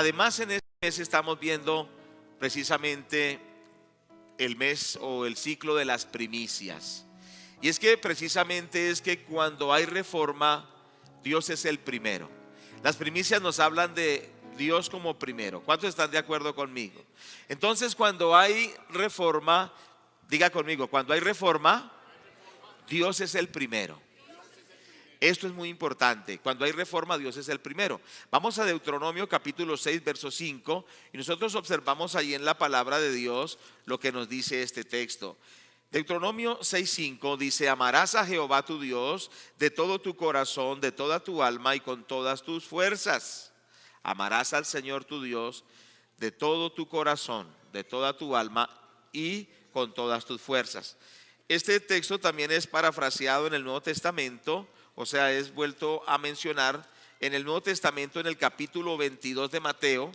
Además, en este mes estamos viendo precisamente el mes o el ciclo de las primicias. Y es que precisamente es que cuando hay reforma, Dios es el primero. Las primicias nos hablan de Dios como primero. ¿Cuántos están de acuerdo conmigo? Entonces, cuando hay reforma, diga conmigo, cuando hay reforma, Dios es el primero. Esto es muy importante. Cuando hay reforma, Dios es el primero. Vamos a Deuteronomio capítulo 6, verso 5, y nosotros observamos ahí en la palabra de Dios lo que nos dice este texto. Deuteronomio 6:5 dice: amarás a Jehová tu Dios de todo tu corazón, de toda tu alma y con todas tus fuerzas. Amarás al Señor tu Dios de todo tu corazón, de toda tu alma y con todas tus fuerzas. Este texto también es parafraseado en el Nuevo Testamento, o sea, es vuelto a mencionar en el Nuevo Testamento en el capítulo 22 de Mateo,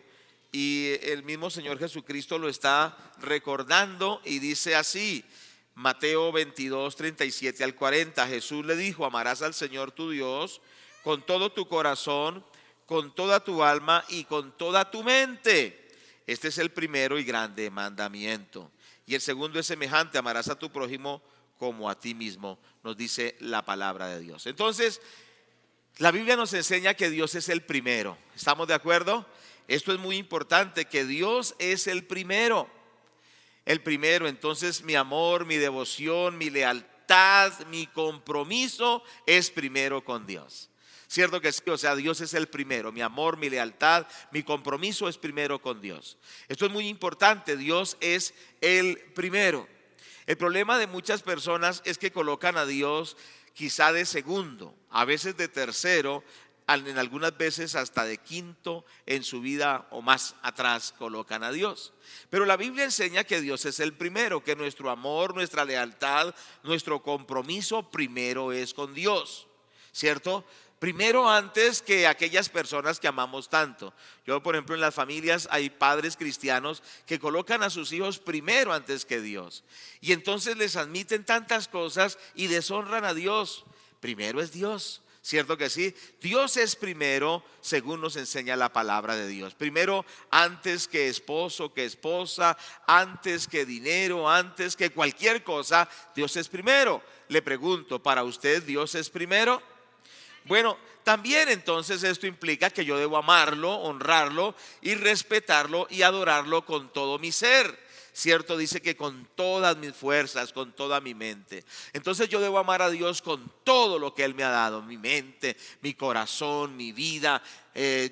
y el mismo Señor Jesucristo lo está recordando y dice así: Mateo 22, 37 al 40, Jesús le dijo: amarás al Señor tu Dios con todo tu corazón, con toda tu alma y con toda tu mente. Este es el primero y grande mandamiento. Y el segundo es semejante: amarás a tu prójimo como a ti mismo, nos dice la palabra de Dios. Entonces, la Biblia nos enseña que Dios es el primero. ¿Estamos de acuerdo? Esto es muy importante, que Dios es el primero. El primero. Entonces, mi amor, mi devoción, mi lealtad, mi compromiso es primero con Dios. ¿Cierto que sí? O sea, Dios es el primero. Mi amor, mi lealtad, mi compromiso es primero con Dios. Esto es muy importante. Dios es el primero. El problema de muchas personas es que colocan a Dios quizá de segundo, a veces de tercero, en algunas veces hasta de quinto en su vida o más atrás colocan a Dios. Pero la Biblia enseña que Dios es el primero, que nuestro amor, nuestra lealtad, nuestro compromiso primero es con Dios, ¿cierto? Primero, antes que aquellas personas que amamos tanto. Yo, por ejemplo, en las familias hay padres cristianos que colocan a sus hijos primero antes que Dios, y entonces les admiten tantas cosas y deshonran a Dios. Primero es Dios, ¿cierto que sí? Dios es primero, según nos enseña la palabra de Dios. Primero, antes que esposo, que esposa, antes que dinero, antes que cualquier cosa, Dios es primero. Le pregunto, ¿para usted Dios es primero? Bueno, también entonces esto implica que yo debo amarlo, honrarlo y respetarlo y adorarlo con todo mi ser. ¿Cierto? Dice que con todas mis fuerzas, con toda mi mente. Entonces yo debo amar a Dios con todo lo que Él me ha dado: mi mente, mi corazón, mi vida,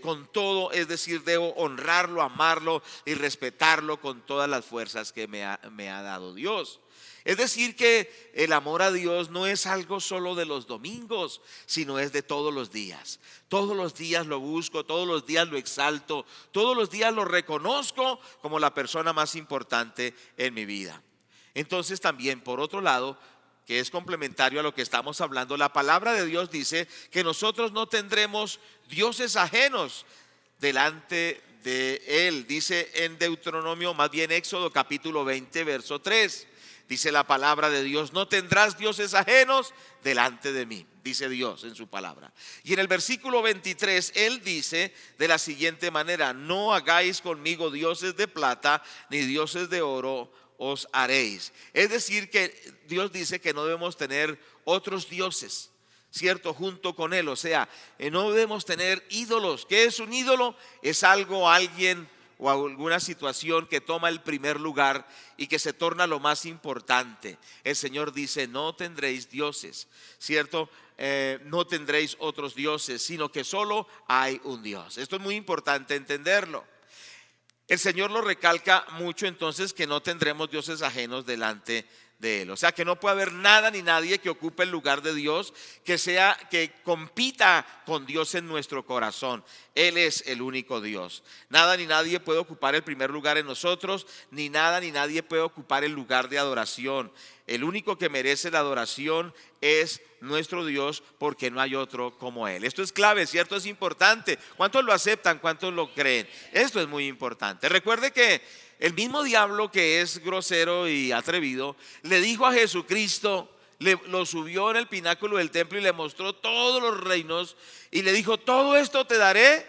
con todo. Es decir, debo honrarlo, amarlo y respetarlo con todas las fuerzas que me ha dado Dios. Es decir, que el amor a Dios no es algo solo de los domingos, sino es de todos los días. Todos los días lo busco, todos los días lo exalto, todos los días lo reconozco como la persona más importante en mi vida. Entonces también, por otro lado, que es complementario a lo que estamos hablando, la palabra de Dios dice que nosotros no tendremos dioses ajenos delante de Él. Dice en Deuteronomio, más bien Éxodo capítulo 20, verso 3. Dice la palabra de Dios: no tendrás dioses ajenos delante de mí, dice Dios en su palabra. Y en el versículo 23 Él dice de la siguiente manera: no hagáis conmigo dioses de plata ni dioses de oro os haréis. Es decir, que Dios dice que no debemos tener otros dioses, ¿cierto? Junto con Él. O sea, no debemos tener ídolos. ¿Qué es un ídolo? Es algo, alguien o alguna situación que toma el primer lugar y que se torna lo más importante. El Señor dice: no tendréis dioses, ¿cierto? No tendréis otros dioses, sino que solo hay un Dios. Esto es muy importante entenderlo. El Señor lo recalca mucho entonces, que no tendremos dioses ajenos delante de Él. O sea, que no puede haber nada ni nadie que ocupe el lugar de Dios, que compita con Dios en nuestro corazón. Él es el único Dios. Nada ni nadie puede ocupar el primer lugar en nosotros, ni nada ni nadie puede ocupar el lugar de adoración. El único que merece la adoración es nuestro Dios, porque no hay otro como Él. Esto es clave, ¿cierto? Es importante. ¿Cuántos lo aceptan? ¿Cuántos lo creen? Esto es muy importante. Recuerde que el mismo diablo, que es grosero y atrevido, le dijo a Jesucristo, lo subió en el pináculo del templo y le mostró todos los reinos y le dijo: todo esto te daré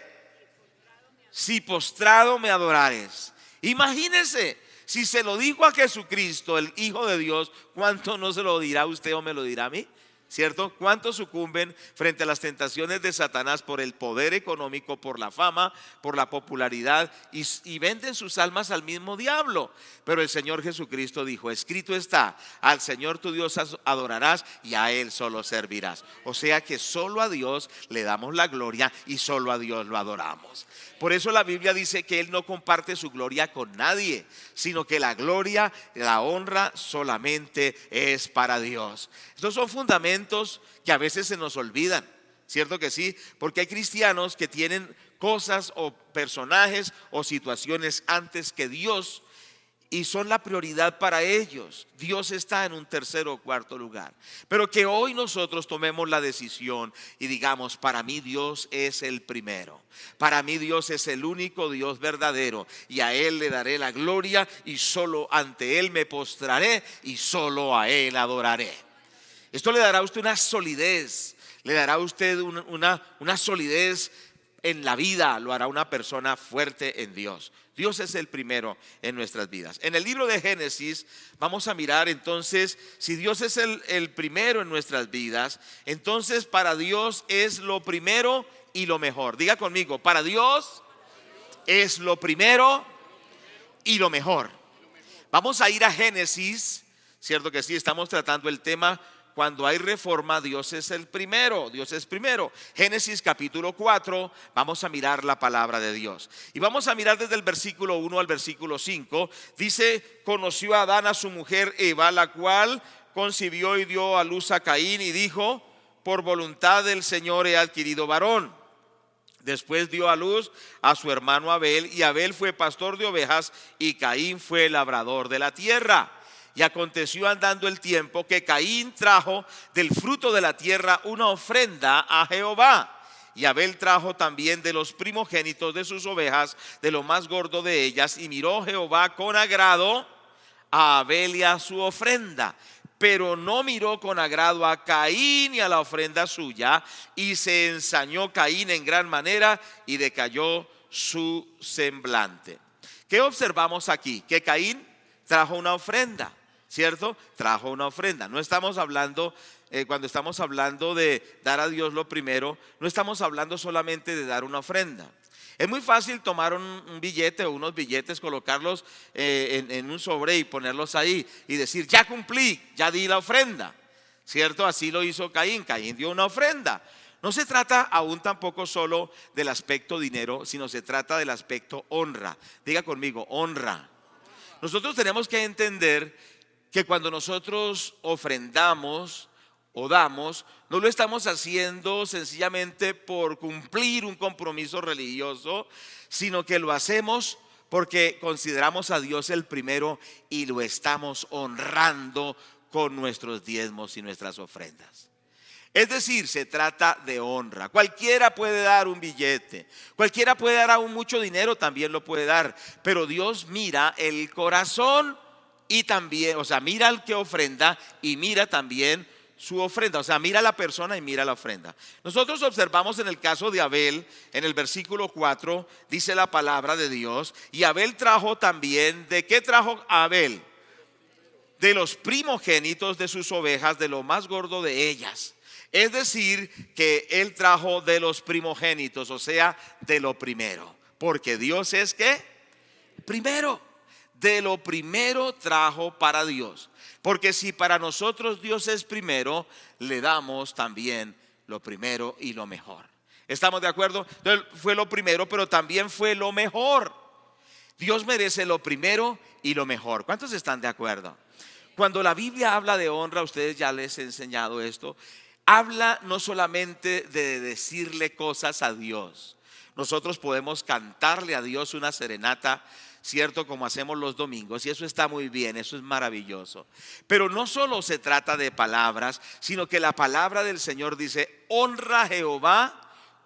si postrado me adorares. Imagínese, si se lo dijo a Jesucristo, el Hijo de Dios, ¿cuánto no se lo dirá a usted o me lo dirá a mí? ¿Cierto? ¿Cuántos sucumben frente a las tentaciones de Satanás por el poder económico, por la fama, por la popularidad y venden sus almas al mismo diablo? Pero el Señor Jesucristo dijo: escrito está, al Señor tu Dios adorarás y a Él solo servirás. O sea que solo a Dios le damos la gloria y solo a Dios lo adoramos. Por eso la Biblia dice que Él no comparte su gloria con nadie, sino que la gloria, la honra solamente es para Dios. Estos son fundamentos que a veces se nos olvidan, ¿cierto que sí? Porque hay cristianos que tienen cosas o personajes o situaciones antes que Dios y son la prioridad para ellos. Dios está en un tercer o cuarto lugar. Pero que hoy nosotros tomemos la decisión y digamos: para mí Dios es el primero. Para mí Dios es el único Dios verdadero y a Él le daré la gloria y solo ante Él me postraré y solo a Él adoraré. Esto le dará a usted una solidez, le dará a usted una solidez en la vida, lo hará una persona fuerte en Dios. Dios es el primero en nuestras vidas. En el libro de Génesis vamos a mirar entonces, si Dios es el primero en nuestras vidas, entonces para Dios es lo primero y lo mejor. Diga conmigo: para Dios es lo primero y lo mejor. Vamos a ir a Génesis, cierto que sí, estamos tratando el tema. Cuando hay reforma, Dios es el primero, Dios es primero. Génesis capítulo 4, vamos a mirar la palabra de Dios. Y vamos a mirar desde el versículo 1 al versículo 5. Dice: conoció a Adán a su mujer Eva, la cual concibió y dio a luz a Caín, y dijo: por voluntad del Señor he adquirido varón. Después dio a luz a su hermano Abel, y Abel fue pastor de ovejas, y Caín fue labrador de la tierra. Y aconteció andando el tiempo que Caín trajo del fruto de la tierra una ofrenda a Jehová. Y Abel trajo también de los primogénitos de sus ovejas, de lo más gordo de ellas. Y miró Jehová con agrado a Abel y a su ofrenda, pero no miró con agrado a Caín y a la ofrenda suya. Y se ensañó Caín en gran manera y decayó su semblante. ¿Qué observamos aquí? Que Caín trajo una ofrenda, ¿cierto? Trajo una ofrenda. No estamos hablando, cuando estamos hablando de dar a Dios lo primero, no estamos hablando solamente de dar una ofrenda. Es muy fácil tomar un billete o unos billetes, colocarlos en un sobre y ponerlos ahí y decir: ya cumplí, ya di la ofrenda, ¿cierto? Así lo hizo Caín. Caín dio una ofrenda. No se trata aún tampoco solo del aspecto dinero, sino se trata del aspecto honra. Diga conmigo: honra. Nosotros tenemos que entender que cuando nosotros ofrendamos o damos, no lo estamos haciendo sencillamente por cumplir un compromiso religioso, sino que lo hacemos porque consideramos a Dios el primero y lo estamos honrando con nuestros diezmos y nuestras ofrendas. Es decir, se trata de honra. Cualquiera puede dar un billete, cualquiera puede dar aún mucho dinero, también lo puede dar, pero Dios mira el corazón y también, mira al que ofrenda y mira también su ofrenda. Mira a la persona y mira la ofrenda. Nosotros observamos en el caso de Abel, en el versículo 4, dice la palabra de Dios: y Abel trajo también, ¿de qué trajo Abel? De los primogénitos de sus ovejas, de lo más gordo de ellas. Es decir, que él trajo de los primogénitos, o sea, de lo primero. Porque Dios es ¿qué? Primero. De lo primero trajo para Dios. Porque si para nosotros Dios es primero, le damos también lo primero y lo mejor. ¿Estamos de acuerdo? Entonces, fue lo primero, pero también fue lo mejor. Dios merece lo primero y lo mejor. ¿Cuántos están de acuerdo? Cuando la Biblia habla de honra, ustedes ya les he enseñado esto, habla no solamente de decirle cosas a Dios. Nosotros podemos cantarle a Dios una serenata, ¿cierto? Como hacemos los domingos, y eso está muy bien, eso es maravilloso. Pero no solo se trata de palabras, sino que la palabra del Señor dice: honra a Jehová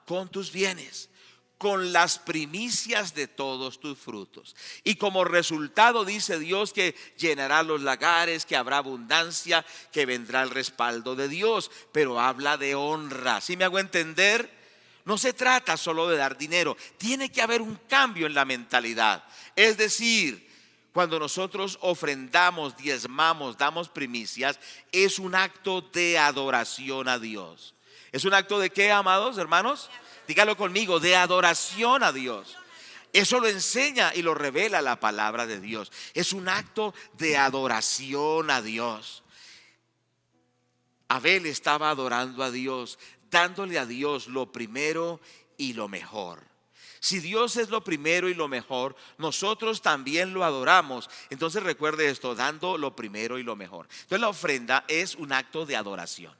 con tus bienes, con las primicias de todos tus frutos. Y como resultado dice Dios que llenará los lagares, que habrá abundancia, que vendrá el respaldo de Dios. Pero habla de honra. ¿Sí me hago entender? No se trata solo de dar dinero, tiene que haber un cambio en la mentalidad. Es decir, cuando nosotros ofrendamos, diezmamos, damos primicias, es un acto de adoración a Dios. ¿Es un acto de qué, amados hermanos? Dígalo conmigo, de adoración a Dios. Eso lo enseña y lo revela la palabra de Dios. Es un acto de adoración a Dios. Abel estaba adorando a Dios, dándole a Dios lo primero y lo mejor. Si Dios es lo primero y lo mejor, nosotros también lo adoramos. Entonces recuerde esto, dando lo primero y lo mejor. Entonces la ofrenda es un acto de adoración.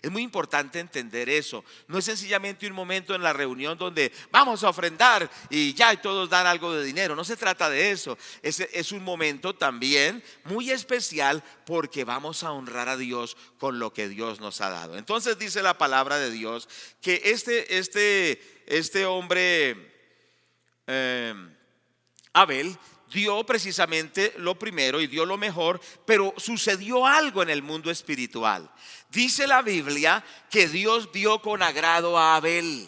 Es muy importante entender eso. No es sencillamente un momento en la reunión donde vamos a ofrendar y ya todos dan algo de dinero. No se trata de eso. Es un momento también muy especial porque vamos a honrar a Dios con lo que Dios nos ha dado. Entonces dice la palabra de Dios que este hombre Abel dio precisamente lo primero y dio lo mejor, pero sucedió algo en el mundo espiritual. Dice la Biblia que Dios vio con agrado a Abel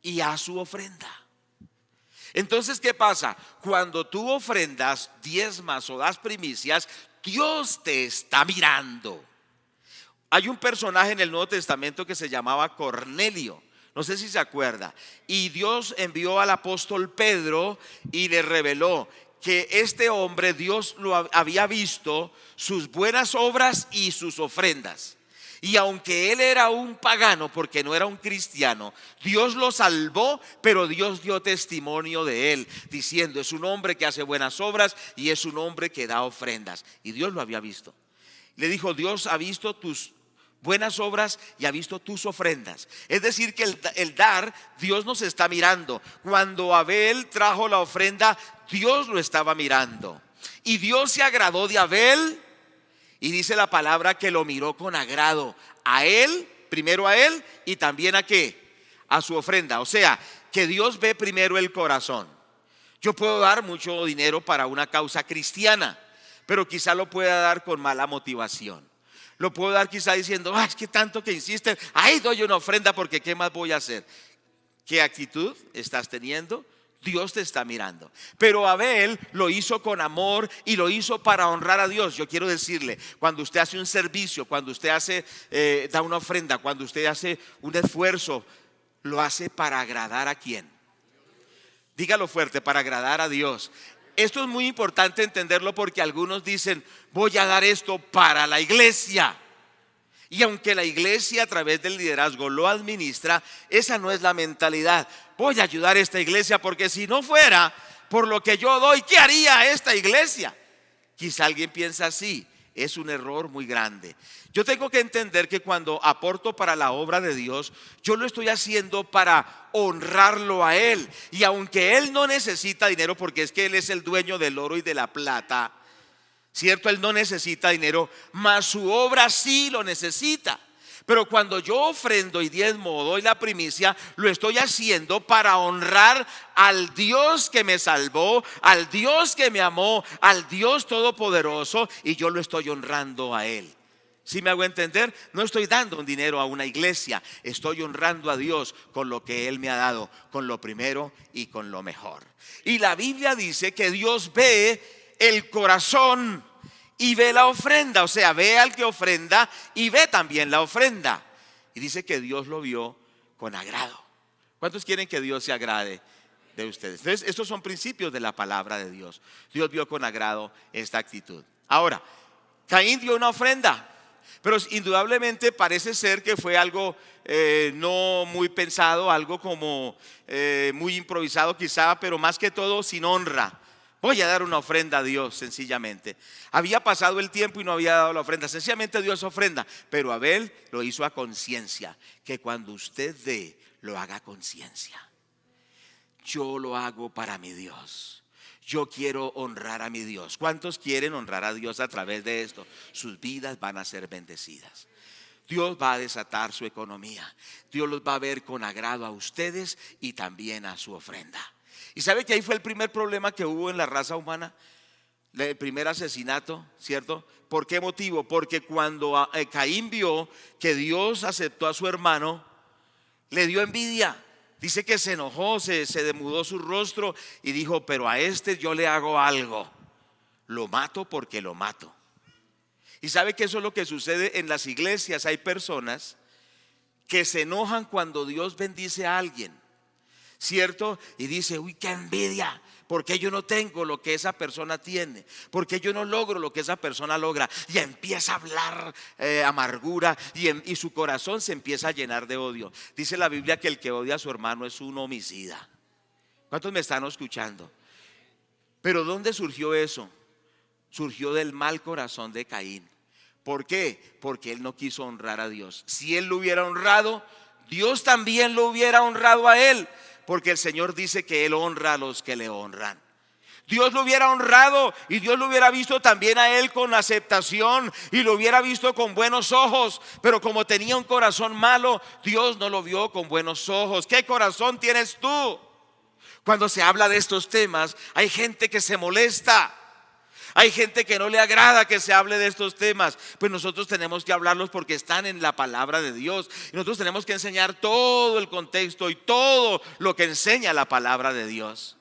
y a su ofrenda. Entonces, ¿qué pasa? Cuando tú ofrendas, diezmas o das primicias, Dios te está mirando. Hay un personaje en el Nuevo Testamento que se llamaba Cornelio. No sé si se acuerda. Y Dios envió al apóstol Pedro y le reveló que este hombre, Dios lo había visto, sus buenas obras y sus ofrendas. Y aunque él era un pagano, porque no era un cristiano, Dios lo salvó, pero Dios dio testimonio de él, diciendo: es un hombre que hace buenas obras y es un hombre que da ofrendas. Y Dios lo había visto. Le dijo: Dios ha visto tus buenas obras y ha visto tus ofrendas. Es decir que el dar, Dios nos está mirando. Cuando Abel trajo la ofrenda, Dios lo estaba mirando. Y Dios se agradó de Abel. Y dice la palabra que lo miró con agrado. A él, primero a él, y también a qué, a su ofrenda. O sea, que Dios ve primero el corazón. Yo puedo dar mucho dinero para una causa cristiana, pero quizá lo pueda dar con mala motivación. Lo puedo dar quizá diciendo: es que tanto que insisten, ahí doy una ofrenda porque ¿qué más voy a hacer? ¿Qué actitud estás teniendo? Dios te está mirando. Pero Abel lo hizo con amor y lo hizo para honrar a Dios. Yo quiero decirle, cuando usted hace un servicio, cuando usted da una ofrenda, cuando usted hace un esfuerzo, lo hace para agradar ¿a quién? Dígalo fuerte: para agradar a Dios. Esto es muy importante entenderlo porque algunos dicen: voy a dar esto para la iglesia. Y aunque la iglesia a través del liderazgo lo administra, esa no es la mentalidad. Voy a ayudar a esta iglesia porque si no fuera por lo que yo doy, ¿qué haría esta iglesia? Quizá alguien piensa así. Es un error muy grande. Yo tengo que entender que cuando aporto para la obra de Dios, yo lo estoy haciendo para honrarlo a Él. Y aunque Él no necesita dinero, porque es que Él es el dueño del oro y de la plata, ¿cierto? Él no necesita dinero, mas su obra sí lo necesita. Pero cuando yo ofrendo y diezmo, doy la primicia, lo estoy haciendo para honrar al Dios que me salvó, al Dios que me amó, al Dios todopoderoso, y yo lo estoy honrando a Él. ¿Sí me hago entender? No estoy dando un dinero a una iglesia, estoy honrando a Dios con lo que Él me ha dado, con lo primero y con lo mejor. Y la Biblia dice que Dios ve el corazón y ve la ofrenda, o sea, ve al que ofrenda y ve también la ofrenda. Y dice que Dios lo vio con agrado. ¿Cuántos quieren que Dios se agrade de ustedes? Entonces, estos son principios de la palabra de Dios. Dios vio con agrado esta actitud. Ahora, Caín dio una ofrenda, pero indudablemente parece ser que fue algo no muy pensado, algo como muy improvisado quizá, pero más que todo sin honra. Voy a dar una ofrenda a Dios, sencillamente. Había pasado el tiempo y no había dado la ofrenda. Sencillamente Dios ofrenda. Pero Abel lo hizo a conciencia. Que cuando usted dé, lo haga a conciencia. Yo lo hago para mi Dios. Yo quiero honrar a mi Dios. ¿Cuántos quieren honrar a Dios a través de esto? Sus vidas van a ser bendecidas. Dios va a desatar su economía. Dios los va a ver con agrado a ustedes y también a su ofrenda. Y sabe que ahí fue el primer problema que hubo en la raza humana, el primer asesinato, ¿cierto? ¿Por qué motivo? Porque cuando Caín vio que Dios aceptó a su hermano, le dio envidia. Dice que se enojó, se demudó su rostro y dijo: pero a este yo le hago algo, lo mato porque lo mato. Y sabe que eso es lo que sucede en las iglesias. Hay personas que se enojan cuando Dios bendice a alguien, ¿cierto? Y dice: uy, qué envidia, porque yo no tengo lo que esa persona tiene, porque yo no logro lo que esa persona logra. Y empieza a hablar amargura y su corazón se empieza a llenar de odio. Dice la Biblia que el que odia a su hermano es un homicida. ¿Cuántos me están escuchando? Pero ¿dónde surgió eso? Surgió del mal corazón de Caín. ¿Por qué? Porque él no quiso honrar a Dios. Si él lo hubiera honrado, Dios también lo hubiera honrado a él, porque el Señor dice que Él honra a los que le honran. Dios lo hubiera honrado y Dios lo hubiera visto también a él con aceptación y lo hubiera visto con buenos ojos. Pero como tenía un corazón malo, Dios no lo vio con buenos ojos. ¿Qué corazón tienes tú? Cuando se habla de estos temas, hay gente que se molesta. Hay gente que no le agrada que se hable de estos temas. Pues nosotros tenemos que hablarlos porque están en la palabra de Dios. Y nosotros tenemos que enseñar todo el contexto y todo lo que enseña la palabra de Dios.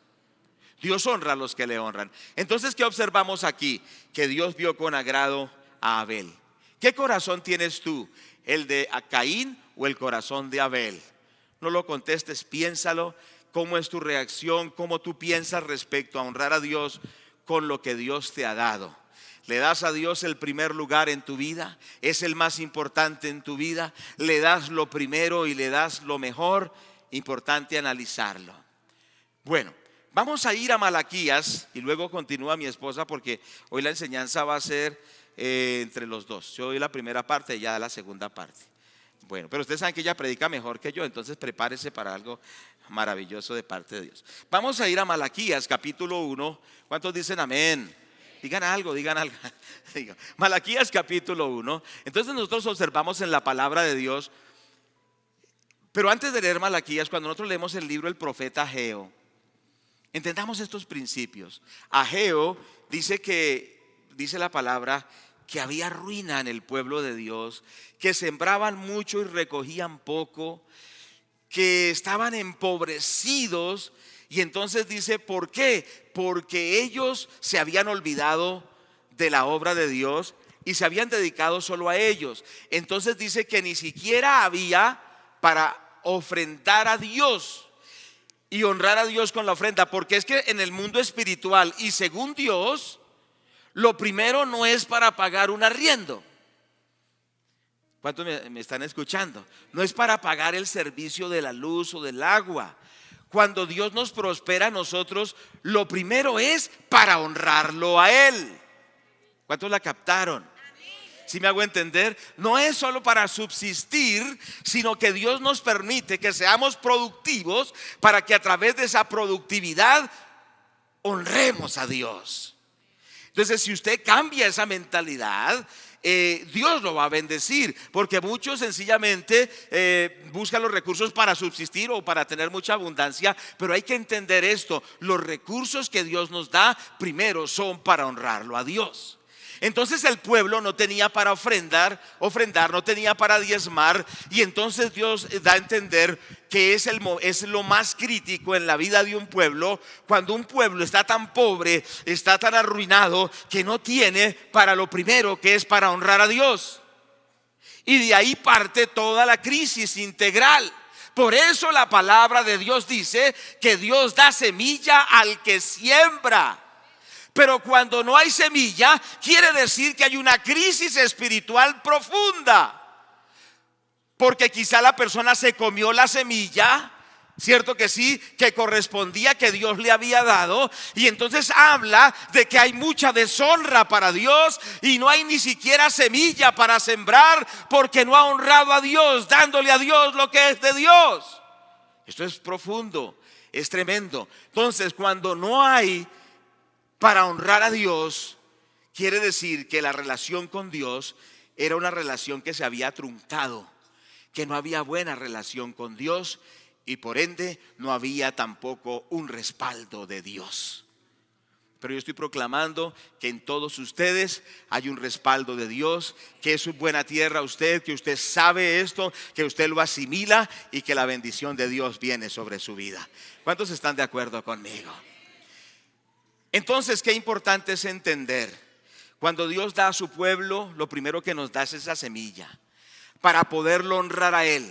Dios honra a los que le honran. Entonces, ¿qué observamos aquí? Que Dios vio con agrado a Abel. ¿Qué corazón tienes tú? ¿El de Caín o el corazón de Abel? No lo contestes, piénsalo. ¿Cómo es tu reacción? ¿Cómo tú piensas respecto a honrar a Dios con lo que Dios te ha dado? ¿Le das a Dios el primer lugar en tu vida? ¿Es el más importante en tu vida? ¿Le das lo primero y le das lo mejor? Importante analizarlo. Bueno, vamos a ir a Malaquías y luego continúa mi esposa, porque hoy la enseñanza va a ser entre los dos. Yo doy la primera parte y ella da la segunda parte. Bueno, pero ustedes saben que ella predica mejor que yo, entonces prepárese para algo maravilloso de parte de Dios. Vamos a ir a Malaquías capítulo 1. ¿Cuántos dicen amén? Digan algo, digan algo. Malaquías capítulo 1. Entonces nosotros observamos en la palabra de Dios. Pero antes de leer Malaquías, cuando nosotros leemos el libro del profeta Ageo, entendamos estos principios. Ageo dice la palabra que había ruina en el pueblo de Dios, que sembraban mucho y recogían poco, que estaban empobrecidos. Y entonces dice: ¿por qué? Porque ellos se habían olvidado de la obra de Dios y se habían dedicado solo a ellos. Entonces dice que ni siquiera había para ofrendar a Dios y honrar a Dios con la ofrenda, porque es que en el mundo espiritual y según Dios, lo primero no es para pagar un arriendo. ¿Cuántos me están escuchando? No es para pagar el servicio de la luz o del agua. Cuando Dios nos prospera a nosotros, lo primero es para honrarlo a Él. ¿Cuántos la captaron? ¿Sí me hago entender? No es solo para subsistir, sino que Dios nos permite que seamos productivos para que a través de esa productividad honremos a Dios. Entonces, si usted cambia esa mentalidad, Dios lo va a bendecir, porque muchos sencillamente buscan los recursos para subsistir o para tener mucha abundancia. Pero hay que entender esto: los recursos que Dios nos da primero son para honrarlo a Dios. Entonces el pueblo no tenía para ofrendar, no tenía para diezmar. Y entonces Dios da a entender que es lo más crítico en la vida de un pueblo, cuando un pueblo está tan pobre, está tan arruinado, que no tiene para lo primero, que es para honrar a Dios. Y de ahí parte toda la crisis integral. Por eso la palabra de Dios dice que Dios da semilla al que siembra. Pero cuando no hay semilla, quiere decir que hay una crisis espiritual profunda. Porque quizá la persona se comió la semilla, cierto que sí, que correspondía, que Dios le había dado. Y entonces habla de que hay mucha deshonra para Dios y no hay ni siquiera semilla para sembrar, porque no ha honrado a Dios, dándole a Dios lo que es de Dios. Esto es profundo, es tremendo. Entonces, cuando no hay para honrar a Dios, quiere decir que la relación con Dios era una relación que se había truncado, que no había buena relación con Dios y por ende no había tampoco un respaldo de Dios. Pero yo estoy proclamando que en todos ustedes hay un respaldo de Dios, que es su buena tierra usted, que usted sabe esto, que usted lo asimila y que la bendición de Dios viene sobre su vida. ¿Cuántos están de acuerdo conmigo? Entonces, qué importante es entender, cuando Dios da a su pueblo, lo primero que nos da es esa semilla, para poderlo honrar a Él.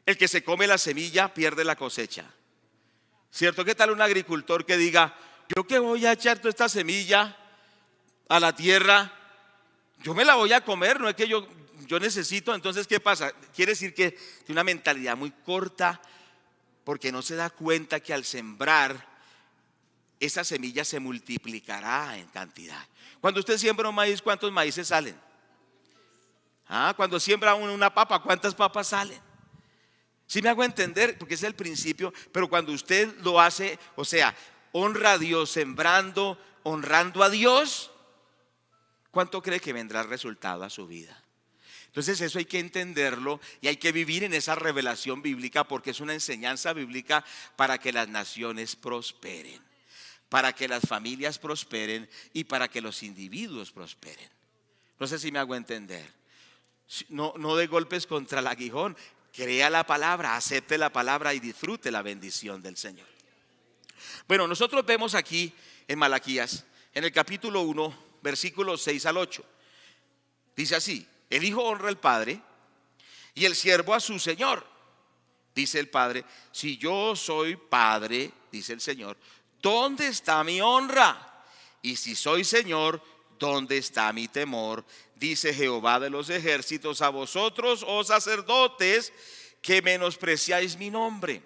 El que se come la semilla pierde la cosecha, ¿cierto? ¿Qué tal un agricultor que diga: yo que voy a echar toda esta semilla a la tierra, yo me la voy a comer, no es que yo necesito? Entonces, ¿qué pasa? Quiere decir que tiene una mentalidad muy corta, porque no se da cuenta que al sembrar, esa semilla se multiplicará en cantidad. Cuando usted siembra un maíz, ¿cuántos maíces salen? Cuando siembra una papa, ¿cuántas papas salen? ¿Sí me hago entender? Porque ese es el principio. Pero cuando usted lo hace, o sea, honra a Dios sembrando, honrando a Dios, ¿cuánto cree que vendrá el resultado a su vida? Entonces eso hay que entenderlo y hay que vivir en esa revelación bíblica, porque es una enseñanza bíblica para que las naciones prosperen, para que las familias prosperen y para que los individuos prosperen. No sé si me hago entender. No de golpes contra el aguijón. Crea la palabra, acepte la palabra y disfrute la bendición del Señor. Bueno, nosotros vemos aquí en Malaquías, en el capítulo 1, versículos 6 al 8. Dice así: el hijo honra al padre y el siervo a su señor. Dice el padre: si yo soy padre, dice el Señor, ¿dónde está mi honra? Y si soy señor, ¿dónde está mi temor? Dice Jehová de los ejércitos a vosotros, oh sacerdotes, que menospreciáis mi nombre.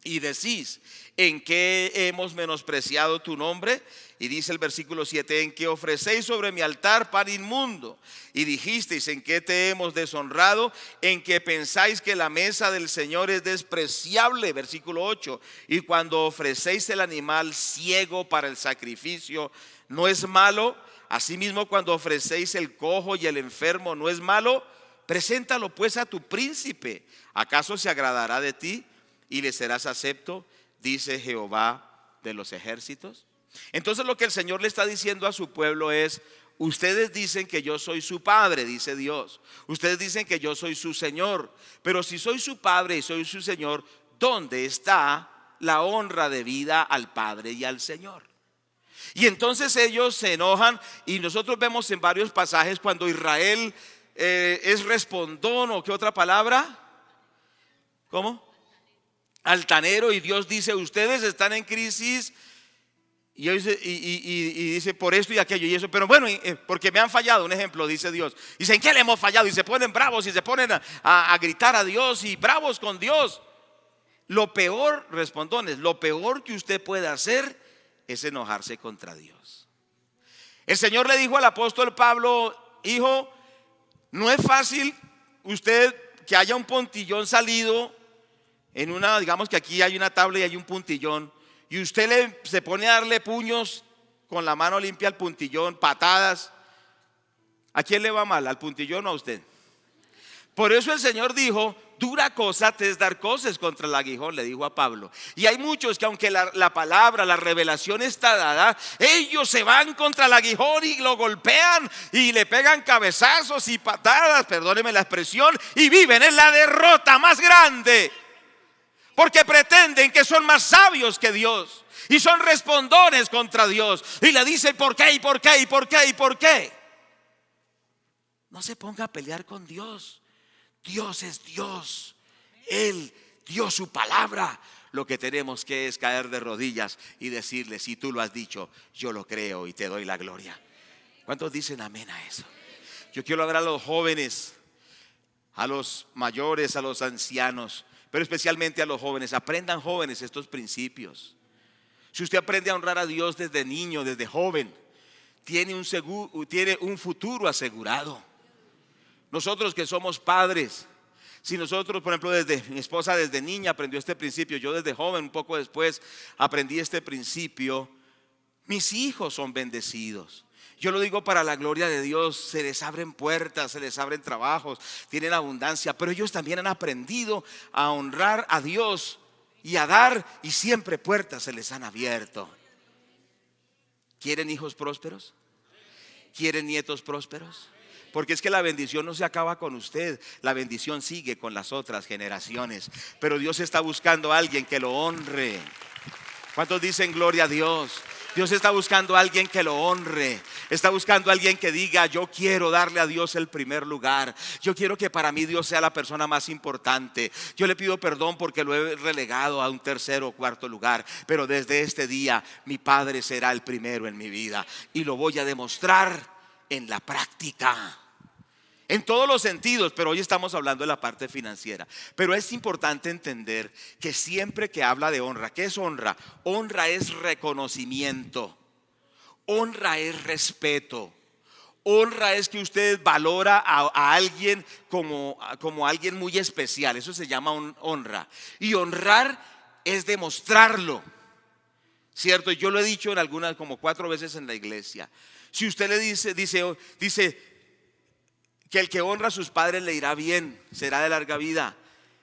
Y decís: ¿en qué hemos menospreciado tu nombre? Y dice el versículo 7: en que ofrecéis sobre mi altar pan inmundo. Y dijisteis: ¿en qué te hemos deshonrado? En que pensáis que la mesa del Señor es despreciable. Versículo 8: y cuando ofrecéis el animal ciego para el sacrificio, ¿no es malo? Asimismo, cuando ofrecéis el cojo y el enfermo, ¿no es malo? Preséntalo pues a tu príncipe. ¿Acaso se agradará de ti y le serás acepto? Dice Jehová de los ejércitos. Entonces lo que el Señor le está diciendo a su pueblo es: ustedes dicen que yo soy su padre, dice Dios. Ustedes dicen que yo soy su Señor. Pero si soy su padre y soy su Señor, ¿dónde está la honra debida al Padre y al Señor? Y entonces ellos se enojan, y nosotros vemos en varios pasajes cuando Israel es respondón, o qué otra palabra, ¿cómo? Altanero, y Dios dice: ustedes están en crisis, y dice por esto y aquello y eso, pero bueno, porque me han fallado. Un ejemplo, dice Dios. Dice: ¿en qué le hemos fallado? Y se ponen bravos y se ponen a gritar a Dios y bravos con Dios. Lo peor, respondones, lo peor que usted puede hacer es enojarse contra Dios. El Señor le dijo al apóstol Pablo: hijo, no es fácil usted que haya un puntillón salido en una, digamos que aquí hay una tabla y hay un puntillón, y usted se pone a darle puños con la mano limpia al puntillón, patadas. ¿A quién le va mal? ¿Al puntillón o a usted? Por eso el Señor dijo: dura cosa te es dar cosas contra el aguijón, le dijo a Pablo. Y hay muchos que, aunque la palabra, la revelación está dada, ellos se van contra el aguijón y lo golpean y le pegan cabezazos y patadas, perdóneme la expresión, y viven en la derrota más grande, porque pretenden que son más sabios que Dios y son respondones contra Dios, y le dicen: ¿por qué? ¿Y por qué? ¿Y por qué? ¿Y por qué? No se ponga a pelear con Dios. Dios es Dios. Él dio su palabra. Lo que tenemos que es caer de rodillas y decirle: si tú lo has dicho, yo lo creo y te doy la gloria. ¿Cuántos dicen amén a eso? Yo quiero hablar a los jóvenes, a los mayores, a los ancianos, pero especialmente a los jóvenes. Aprendan, jóvenes, estos principios. Si usted aprende a honrar a Dios desde niño, desde joven, tiene un futuro asegurado. Nosotros que somos padres, si nosotros, por ejemplo, mi esposa desde niña aprendió este principio, yo desde joven, un poco después, aprendí este principio, mis hijos son bendecidos. Yo lo digo para la gloria de Dios. Se les abren puertas, se les abren trabajos, tienen abundancia, pero ellos también han aprendido a honrar a Dios y a dar, y siempre puertas se les han abierto. ¿Quieren hijos prósperos? ¿Quieren nietos prósperos? Porque es que la bendición no se acaba con usted, la bendición sigue con las otras generaciones. Pero Dios está buscando a alguien que lo honre. ¿Cuántos dicen gloria a Dios? Dios está buscando a alguien que lo honre. Está buscando a alguien que diga: yo quiero darle a Dios el primer lugar. Yo quiero que para mí Dios sea la persona más importante. Yo le pido perdón porque lo he relegado a un tercer o cuarto lugar, pero desde este día mi Padre será el primero en mi vida. Y lo voy a demostrar en la práctica, en todos los sentidos, pero hoy estamos hablando de la parte financiera. Pero es importante entender que siempre que habla de honra, ¿qué es honra? Honra es reconocimiento, honra es respeto, honra es que usted valora a alguien como alguien muy especial. Eso se llama honra. Y honrar es demostrarlo, ¿cierto? Yo lo he dicho en algunas, como 4 veces en la iglesia. Si usted le dice que el que honra a sus padres le irá bien, será de larga vida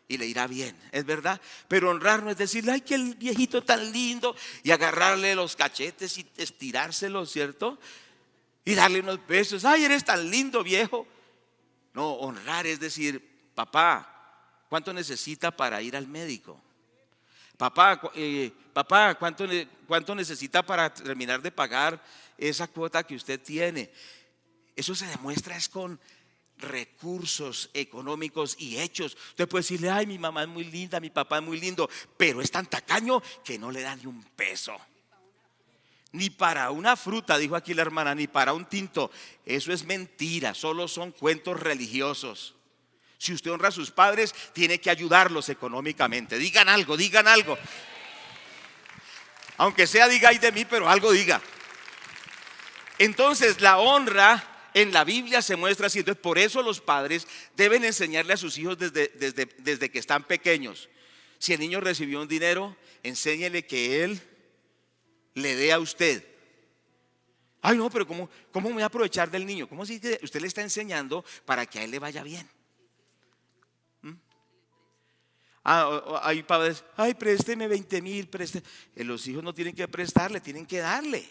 y le irá bien, es verdad. Pero honrar no es decirle: ay, que el viejito tan lindo, y agarrarle los cachetes y estirárselos, ¿cierto? Y darle unos besos: ay, eres tan lindo, viejo. No, honrar es decir: papá, ¿cuánto necesita para ir al médico? Papá, ¿cuánto necesita para terminar de pagar esa cuota que usted tiene? Eso se demuestra es con recursos económicos y hechos. Usted puede decirle: ay, mi mamá es muy linda, mi papá es muy lindo, pero es tan tacaño que no le da ni un peso. Ni para una fruta, dijo aquí la hermana, ni para un tinto. Eso es mentira, solo son cuentos religiosos. Si usted honra a sus padres, tiene que ayudarlos económicamente. Digan algo, digan algo. Aunque sea diga ay de mí, pero algo diga. Entonces la honra en la Biblia se muestra así. Entonces por eso los padres deben enseñarle a sus hijos desde que están pequeños. Si el niño recibió un dinero, enséñele que él le dé a usted. Ay, no, pero ¿cómo me voy a aprovechar del niño? ¿Cómo si usted le está enseñando para que a él le vaya bien? Hay padres: ay, présteme 20,000, présteme. Los hijos no tienen que prestarle, tienen que darle,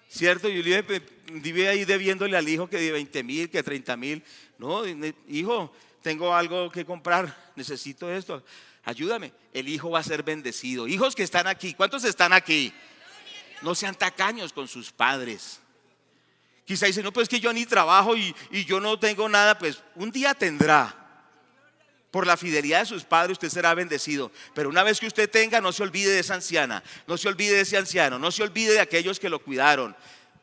¿cierto? Yo vive ahí debiéndole al hijo que de 20,000, que 30,000. No, hijo, tengo algo que comprar, necesito esto, ayúdame. El hijo va a ser bendecido. Hijos que están aquí, ¿cuántos están aquí? No sean tacaños con sus padres. Quizá dicen: no, pues es que yo ni trabajo y yo no tengo nada. Pues un día tendrá. Por la fidelidad de sus padres usted será bendecido. Pero una vez que usted tenga, no se olvide de esa anciana, no se olvide de ese anciano, no se olvide de aquellos que lo cuidaron.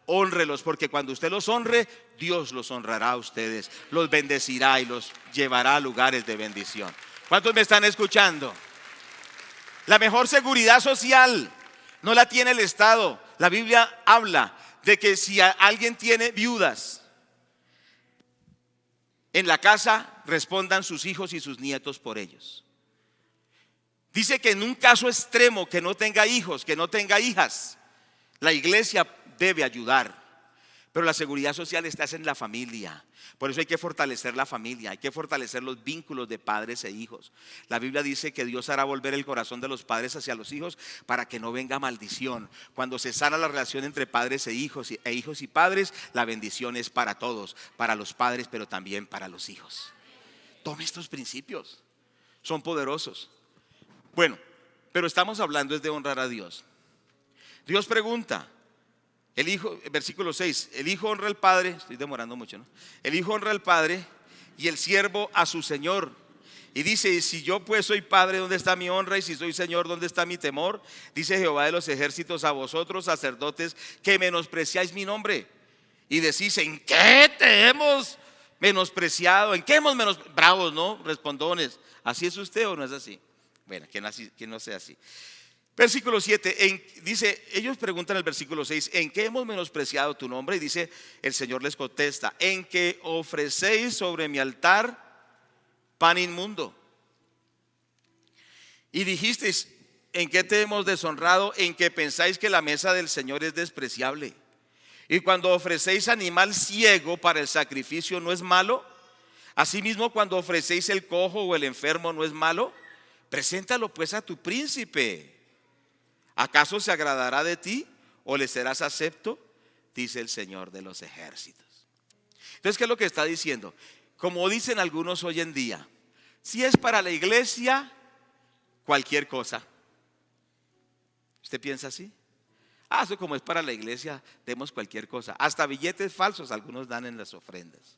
Hónrelos, porque cuando usted los honre, Dios los honrará a ustedes, los bendecirá y los llevará a lugares de bendición. ¿Cuántos me están escuchando? La mejor seguridad social no la tiene el Estado. La Biblia habla de que si alguien tiene viudas en la casa, respondan sus hijos y sus nietos por ellos. Dice que en un caso extremo, que no tenga hijos, que no tenga hijas, la iglesia debe ayudar. Pero la seguridad social está en la familia. Por eso hay que fortalecer la familia, hay que fortalecer los vínculos de padres e hijos. La Biblia dice que Dios hará volver el corazón de los padres hacia los hijos para que no venga maldición. Cuando se sana la relación entre padres e hijos y padres, la bendición es para todos, para los padres, pero también para los hijos. Tome estos principios, son poderosos. Bueno, pero estamos hablando es de honrar a Dios. Dios pregunta. El hijo, versículo 6, el hijo honra al padre, estoy demorando mucho, ¿no? El hijo honra al padre y el siervo a su señor. Y dice: si yo pues soy padre, ¿dónde está mi honra? Y si soy señor, ¿dónde está mi temor? Dice Jehová de los ejércitos a vosotros, sacerdotes, que menospreciáis mi nombre. Y decís: ¿en qué te hemos menospreciado? ¿En qué hemos menospreciado? Bravos, ¿no? Respondones. ¿Así es usted o no es así? Bueno, que no sea así. Versículo 7, dice, ellos preguntan en el versículo 6: ¿en qué hemos menospreciado tu nombre? Y dice, el Señor les contesta: en que ofrecéis sobre mi altar pan inmundo. Y dijisteis: ¿en qué te hemos deshonrado? En que pensáis que la mesa del Señor es despreciable. Y cuando ofrecéis animal ciego para el sacrificio, ¿no es malo? Asimismo, cuando ofrecéis el cojo o el enfermo, ¿no es malo? Preséntalo pues a tu príncipe. ¿Acaso se agradará de ti? o le serás acepto, dice el Señor de los ejércitos. Entonces, ¿qué es lo que está diciendo? Como dicen algunos hoy en día, si es para la iglesia, cualquier cosa. ¿Usted piensa así? Eso como es para la iglesia, demos cualquier cosa. Hasta billetes falsos algunos dan en las ofrendas.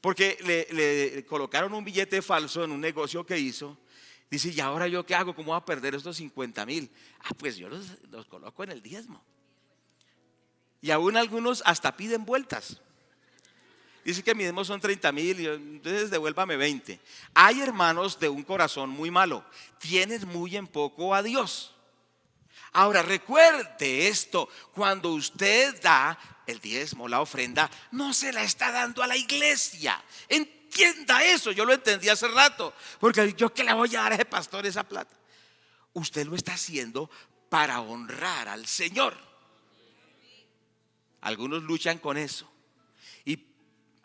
Porque le colocaron un billete falso en un negocio que hizo. Dice, ¿y ahora yo qué hago? ¿Cómo voy a perder estos 50,000? Pues yo los coloco en el diezmo. Y aún algunos hasta piden vueltas. Dice que mi diezmo son 30,000, entonces devuélvame 20. Hay hermanos de un corazón muy malo. Tienes muy en poco a Dios. Ahora recuerde esto, cuando usted da el diezmo, la ofrenda, no se la está dando a la iglesia. Entienda eso, yo lo entendí hace rato. Porque yo que le voy a dar a ese pastor esa plata. Usted lo está haciendo para honrar al Señor. Algunos luchan con eso y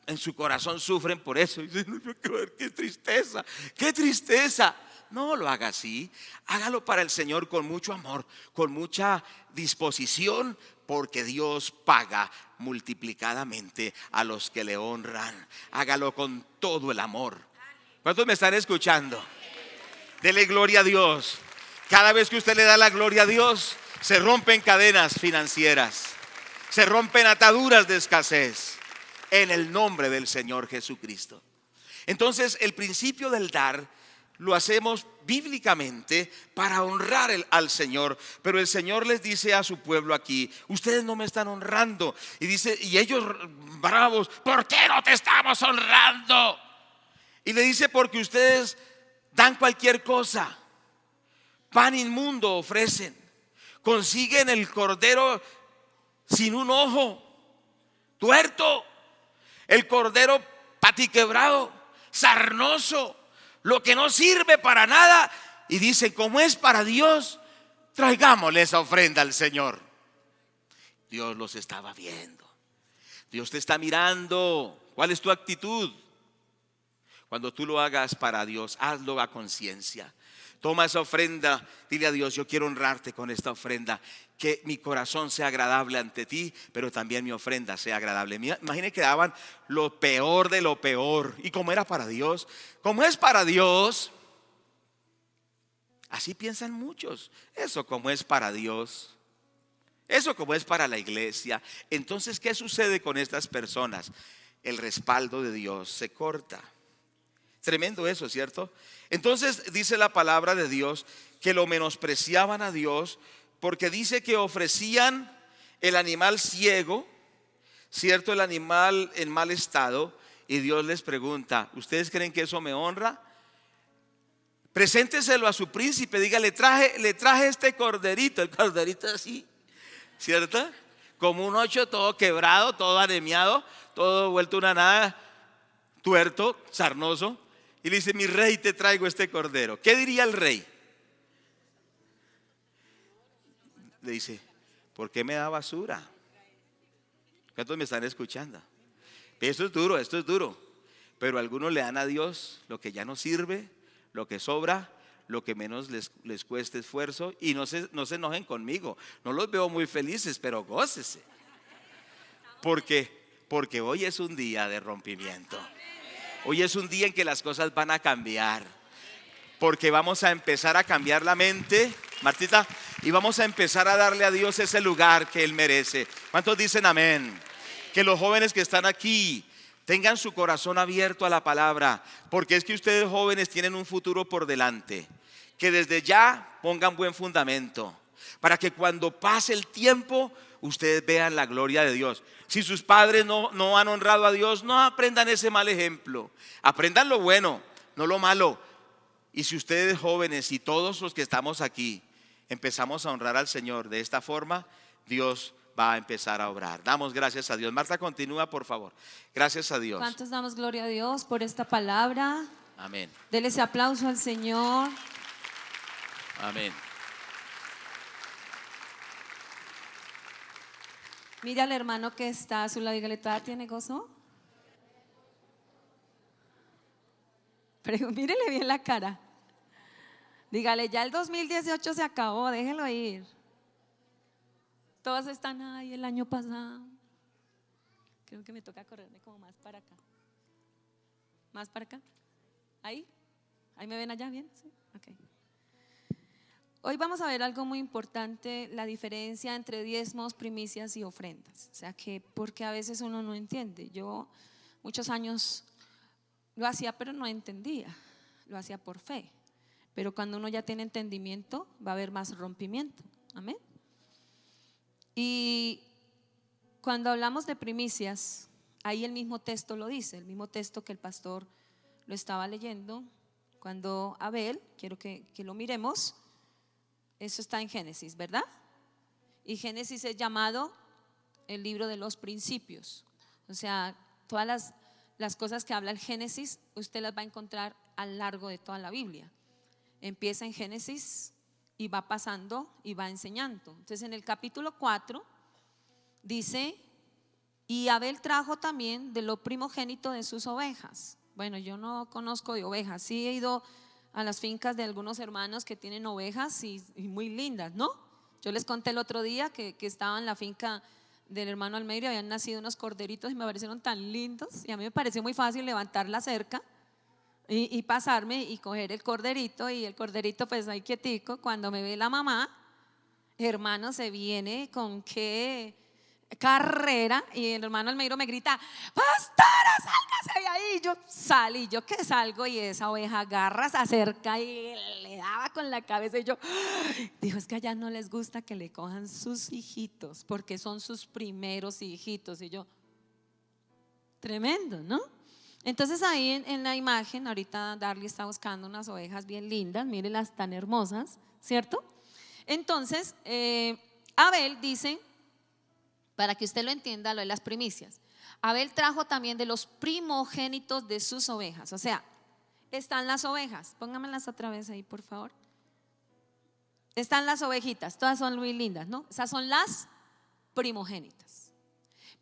en su corazón sufren por eso. Y dicen, qué tristeza, qué tristeza. No lo haga así, hágalo para el Señor con mucho amor, con mucha disposición, porque Dios paga multiplicadamente a los que le honran. Hágalo con todo el amor. ¿Cuántos me están escuchando? Dele gloria a Dios. Cada vez que usted le da la gloria a Dios, se rompen cadenas financieras, se rompen ataduras de escasez en el nombre del Señor Jesucristo. Entonces, el principio del dar lo hacemos bíblicamente para honrar al Señor. Pero el Señor les dice a su pueblo aquí, ustedes no me están honrando. Y dice, y ellos bravos, ¿por qué no te estamos honrando? Y le dice, porque ustedes dan cualquier cosa. Pan inmundo ofrecen, consiguen el cordero sin un ojo, tuerto, el cordero patiquebrado, sarnoso, lo que no sirve para nada. Y dicen, como es para Dios, traigámosle esa ofrenda al Señor. Dios los estaba viendo. Dios te está mirando. ¿Cuál es tu actitud? Cuando tú lo hagas para Dios, hazlo a conciencia. Toma esa ofrenda, dile a Dios, yo quiero honrarte con esta ofrenda. Que mi corazón sea agradable ante ti, pero también mi ofrenda sea agradable. Imagine que daban lo peor de lo peor. Y como era para Dios, como es para Dios, así piensan muchos. Eso como es para Dios, eso como es para la iglesia. Entonces, ¿qué sucede con estas personas? El respaldo de Dios se corta. Tremendo eso, ¿cierto? Entonces dice la palabra de Dios que lo menospreciaban a Dios, porque dice que ofrecían el animal ciego, ¿cierto? El animal en mal estado. Y Dios les pregunta, ¿ustedes creen que eso me honra? Presénteselo a su príncipe, diga, le traje este corderito. El corderito así, ¿cierto? Como un ocho, todo quebrado, todo anemiado, todo vuelto una nada, tuerto, sarnoso. Y le dice, mi rey, te traigo este cordero. ¿Qué diría el rey? Le dice, ¿por qué me da basura? ¿Cuántos me están escuchando? Esto es duro. Pero algunos le dan a Dios lo que ya no sirve, lo que sobra, lo que menos les cueste esfuerzo. Y no se enojen conmigo. No los veo muy felices, pero gócese. Porque hoy es un día de rompimiento. Hoy es un día en que las cosas van a cambiar. Porque vamos a empezar a cambiar la mente, Martita, y vamos a empezar a darle a Dios ese lugar que Él merece. ¿Cuántos dicen amén? Que los jóvenes que están aquí tengan su corazón abierto a la palabra, porque es que ustedes jóvenes tienen un futuro por delante. Que desde ya pongan buen fundamento, para que cuando pase el tiempo ustedes vean la gloria de Dios. Si sus padres no han honrado a Dios, no aprendan ese mal ejemplo. Aprendan lo bueno, no lo malo. Y si ustedes jóvenes y todos los que estamos aquí empezamos a honrar al Señor de esta forma, Dios va a empezar a obrar. Damos gracias a Dios. Marta, continúa, por favor. Gracias a Dios. ¿Cuántos damos gloria a Dios por esta palabra? Amén. Dele ese aplauso al Señor. Amén. Mira al hermano que está a su lado, dígale, ¿todavía tiene gozo? Pero mírele bien la cara. Dígale, ya el 2018 se acabó, déjelo ir. todas están ahí el año pasado. Creo que me toca correrme como más para acá. Más para acá. Ahí me ven allá bien. ¿Sí? Okay. Hoy vamos a ver algo muy importante, la diferencia entre diezmos, primicias y ofrendas. O sea que porque a veces uno no entiende. Yo muchos años lo hacía pero no entendía, lo hacía por fe. Pero cuando uno ya tiene entendimiento va a haber más rompimiento. Amén. Y cuando hablamos de primicias, ahí el mismo texto lo dice, el mismo texto que el pastor lo estaba leyendo. Cuando Abel, quiero que lo miremos. Eso está en Génesis, ¿verdad? Y Génesis es llamado el libro de los principios. O sea, todas las cosas que habla el Génesis, usted las va a encontrar a lo largo de toda la Biblia. Empieza en Génesis y va pasando y va enseñando. Entonces en el capítulo 4 dice: y Abel trajo también de lo primogénito de sus ovejas. Bueno, yo no conozco de ovejas, sí he ido a las fincas de algunos hermanos que tienen ovejas y muy lindas, ¿no? Yo les conté el otro día que estaba en la finca del hermano Almeida y habían nacido unos corderitos y me parecieron tan lindos, y a mí me pareció muy fácil levantar la cerca y pasarme y coger el corderito, y el corderito pues ahí quietico. Cuando me ve la mamá, hermano, se viene con qué carrera, y el hermano Almeida me grita: pastora, sálgase de ahí. Yo salí, yo que salgo, y esa oveja agarra, se acerca y le daba con la cabeza, y yo dijo: es que allá no les gusta que le cojan sus hijitos porque son sus primeros hijitos. Y yo, tremendo, ¿no? Entonces ahí en la imagen, ahorita Darly está buscando unas ovejas bien lindas, mírenlas tan hermosas, ¿cierto? Entonces Abel dice, para que usted lo entienda, lo de las primicias: Abel trajo también de los primogénitos de sus ovejas. O sea, están las ovejas, póngamelas otra vez ahí, por favor. Están las ovejitas, todas son muy lindas, ¿no? Esas son las primogénitas.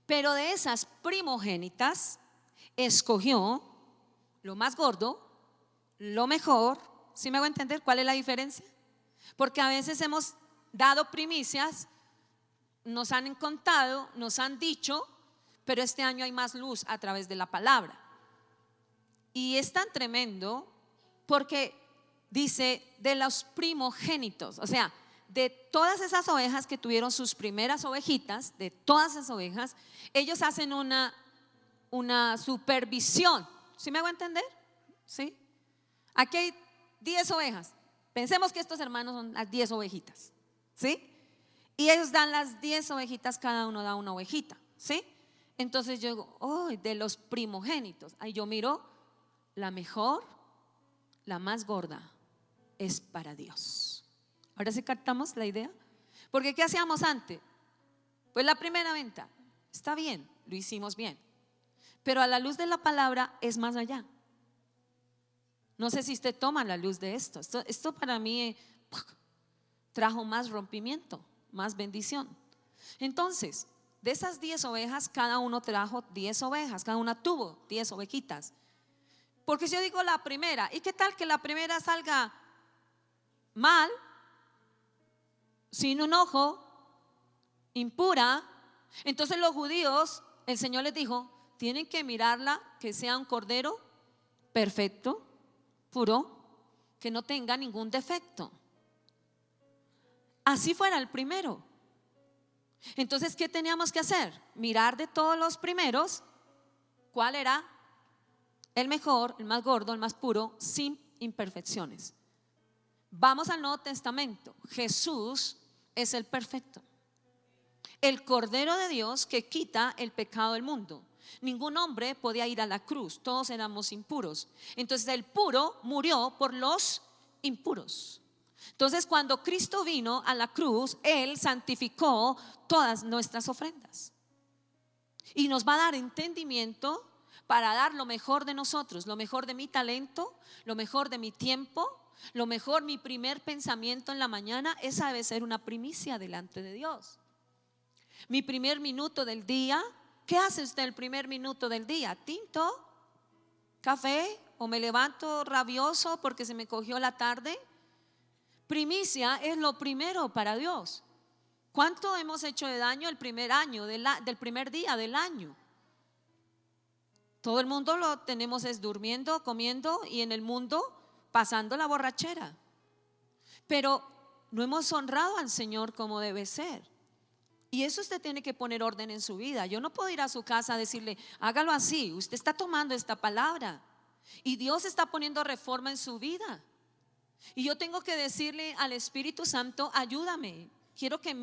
Pero de esas primogénitas escogió lo más gordo, lo mejor. ¿Sí me hago entender cuál es la diferencia? Porque a veces hemos dado primicias, nos han contado, nos han dicho, pero este año hay más luz a través de la palabra. Y es tan tremendo porque dice de los primogénitos, o sea, de todas esas ovejas que tuvieron sus primeras ovejitas, de todas esas ovejas, ellos hacen una supervisión. ¿Sí me hago entender? ¿Sí? Aquí hay 10 ovejas. Pensemos que estos hermanos son las 10 ovejitas, ¿sí? Y ellos dan las 10 ovejitas, cada uno da una ovejita, ¿sí? Entonces yo digo, oh, de los primogénitos. Ahí yo miro, la mejor, la más gorda, es para Dios. Ahora sí captamos la idea. Porque ¿qué hacíamos antes? Pues la primera venta, está bien, lo hicimos bien, pero a la luz de la palabra es más allá. No sé si usted toma la luz de esto. Esto para mí trajo más rompimiento, más bendición. Entonces, de esas 10 ovejas, cada uno trajo 10 ovejas, cada una tuvo 10 ovejitas. Porque si yo digo la primera, ¿y qué tal que la primera salga mal, sin un ojo, impura? Entonces los judíos, el Señor les dijo, tienen que mirarla, que sea un cordero perfecto, puro, que no tenga ningún defecto. Así fuera el primero. Entonces, ¿qué teníamos que hacer? Mirar de todos los primeros cuál era el mejor, el más gordo, el más puro, sin imperfecciones. Vamos al Nuevo Testamento. Jesús es el perfecto, el Cordero de Dios que quita el pecado del mundo. Ningún hombre podía ir a la cruz, todos éramos impuros. Entonces el puro murió por los impuros. Entonces cuando Cristo vino a la cruz, Él santificó todas nuestras ofrendas y nos va a dar entendimiento para dar lo mejor de nosotros, lo mejor de mi talento, lo mejor de mi tiempo, lo mejor, mi primer pensamiento en la mañana. Esa debe ser una primicia delante de Dios. Mi primer minuto del día. ¿Qué hace usted el primer minuto del día? ¿Tinto? ¿Café? ¿O me levanto rabioso porque se me cogió la tarde? Primicia es lo primero para Dios. ¿Cuánto hemos hecho de daño el primer año, del primer día del año? Todo el mundo lo tenemos es durmiendo, comiendo y en el mundo pasando la borrachera. Pero no hemos honrado al Señor como debe ser. Y eso usted tiene que poner orden en su vida. Yo no puedo ir a su casa a decirle, hágalo así. Usted está tomando esta palabra y Dios está poniendo reforma en su vida. Y yo tengo que decirle al Espíritu Santo, ayúdame. Quiero que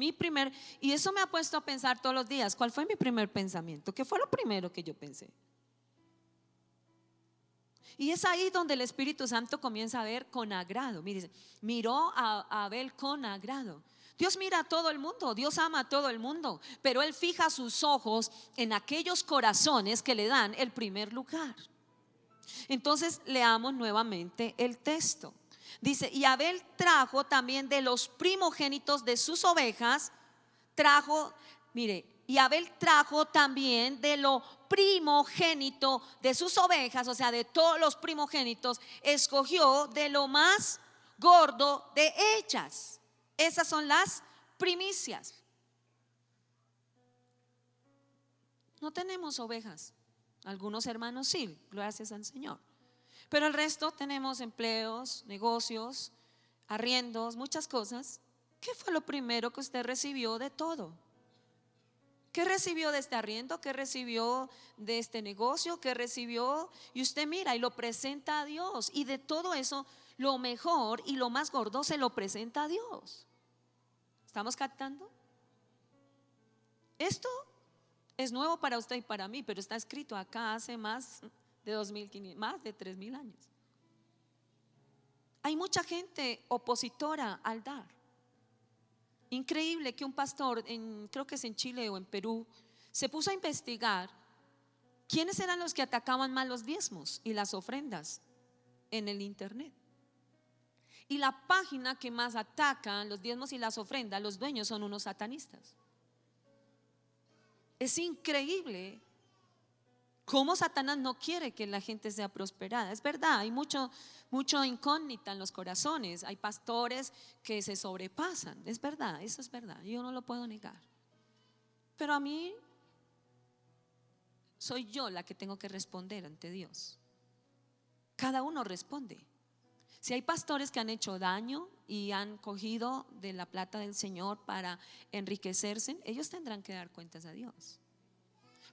y eso me ha puesto a pensar todos los días, ¿cuál fue mi primer pensamiento? ¿Qué fue lo primero que yo pensé? Y es ahí donde el Espíritu Santo comienza a ver con agrado. Mire, miró a Abel con agrado. Dios mira a todo el mundo, Dios ama a todo el mundo, pero Él fija sus ojos en aquellos corazones que le dan el primer lugar. Entonces leamos nuevamente el texto. Dice, y Abel trajo también de los primogénitos de sus ovejas, y Abel trajo también de lo primogénito de sus ovejas, o sea, de todos los primogénitos, escogió de lo más gordo de ellas. Esas son las primicias. No tenemos ovejas. Algunos hermanos sí, gracias al Señor. Pero el resto tenemos empleos, negocios, arriendos, muchas cosas. ¿Qué fue lo primero que usted recibió de todo? ¿Qué recibió de este arriendo? ¿Qué recibió de este negocio? ¿Qué recibió? Y usted mira y lo presenta a Dios. Y de todo eso, lo mejor y lo más gordo se lo presenta a Dios. ¿Estamos captando? Esto es nuevo para usted y para mí, pero está escrito acá hace más de 2500, más de 3000 años. Hay mucha gente opositora al dar. Increíble que un pastor, creo que es en Chile o en Perú, se puso a investigar quiénes eran los que atacaban más los diezmos y las ofrendas en el internet. Y la página que más atacan los diezmos y las ofrendas, los dueños son unos satanistas. Es increíble cómo Satanás no quiere que la gente sea prosperada. Es verdad, hay mucho incógnita en los corazones. Hay pastores que se sobrepasan. Es verdad, eso es verdad. Yo no lo puedo negar. Pero a mí soy yo la que tengo que responder ante Dios. Cada uno responde. Si hay pastores que han hecho daño y han cogido de la plata del Señor para enriquecerse, ellos tendrán que dar cuentas a Dios.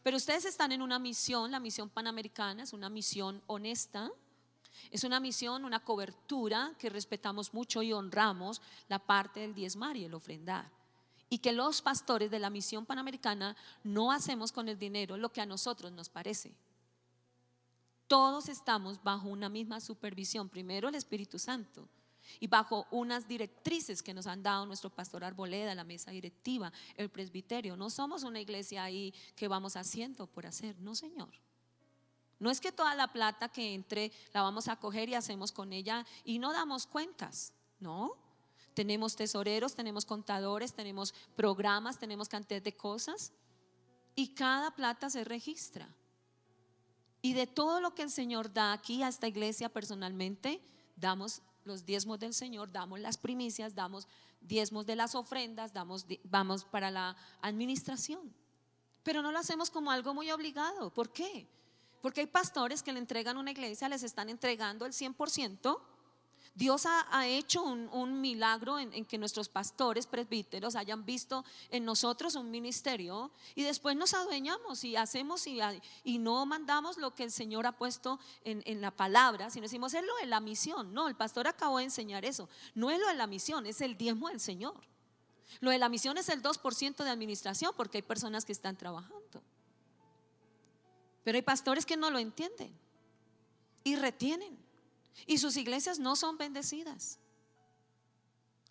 Pero ustedes están en una misión, la misión panamericana es una misión honesta, es una misión, una cobertura que respetamos mucho y honramos la parte del diezmar y el ofrendar. Y que los pastores de la misión panamericana no hacemos con el dinero lo que a nosotros nos parece. Todos estamos bajo una misma supervisión, primero el Espíritu Santo y bajo unas directrices que nos han dado nuestro pastor Arboleda, la mesa directiva, el presbiterio. No somos una iglesia ahí que vamos haciendo por hacer, no, Señor. No es que toda la plata que entre la vamos a coger y hacemos con ella y no damos cuentas, no. Tenemos tesoreros, tenemos contadores, tenemos programas, tenemos cantidad de cosas y cada plata se registra. Y de todo lo que el Señor da aquí a esta iglesia personalmente, damos los diezmos del Señor, damos las primicias, damos diezmos de las ofrendas, vamos para la administración. Pero no lo hacemos como algo muy obligado. ¿Por qué? Porque hay pastores que le entregan una iglesia, les están entregando el 100%. Dios ha hecho un milagro en que nuestros pastores presbíteros hayan visto en nosotros un ministerio y después nos adueñamos y hacemos y no mandamos lo que el Señor ha puesto en la palabra, sino decimos es lo de la misión. No, el pastor acabó de enseñar eso. No es lo de la misión, es el diezmo del Señor. Lo de la misión es el 2% de administración porque hay personas que están trabajando. Pero hay pastores que no lo entienden y retienen. Y sus iglesias no son bendecidas.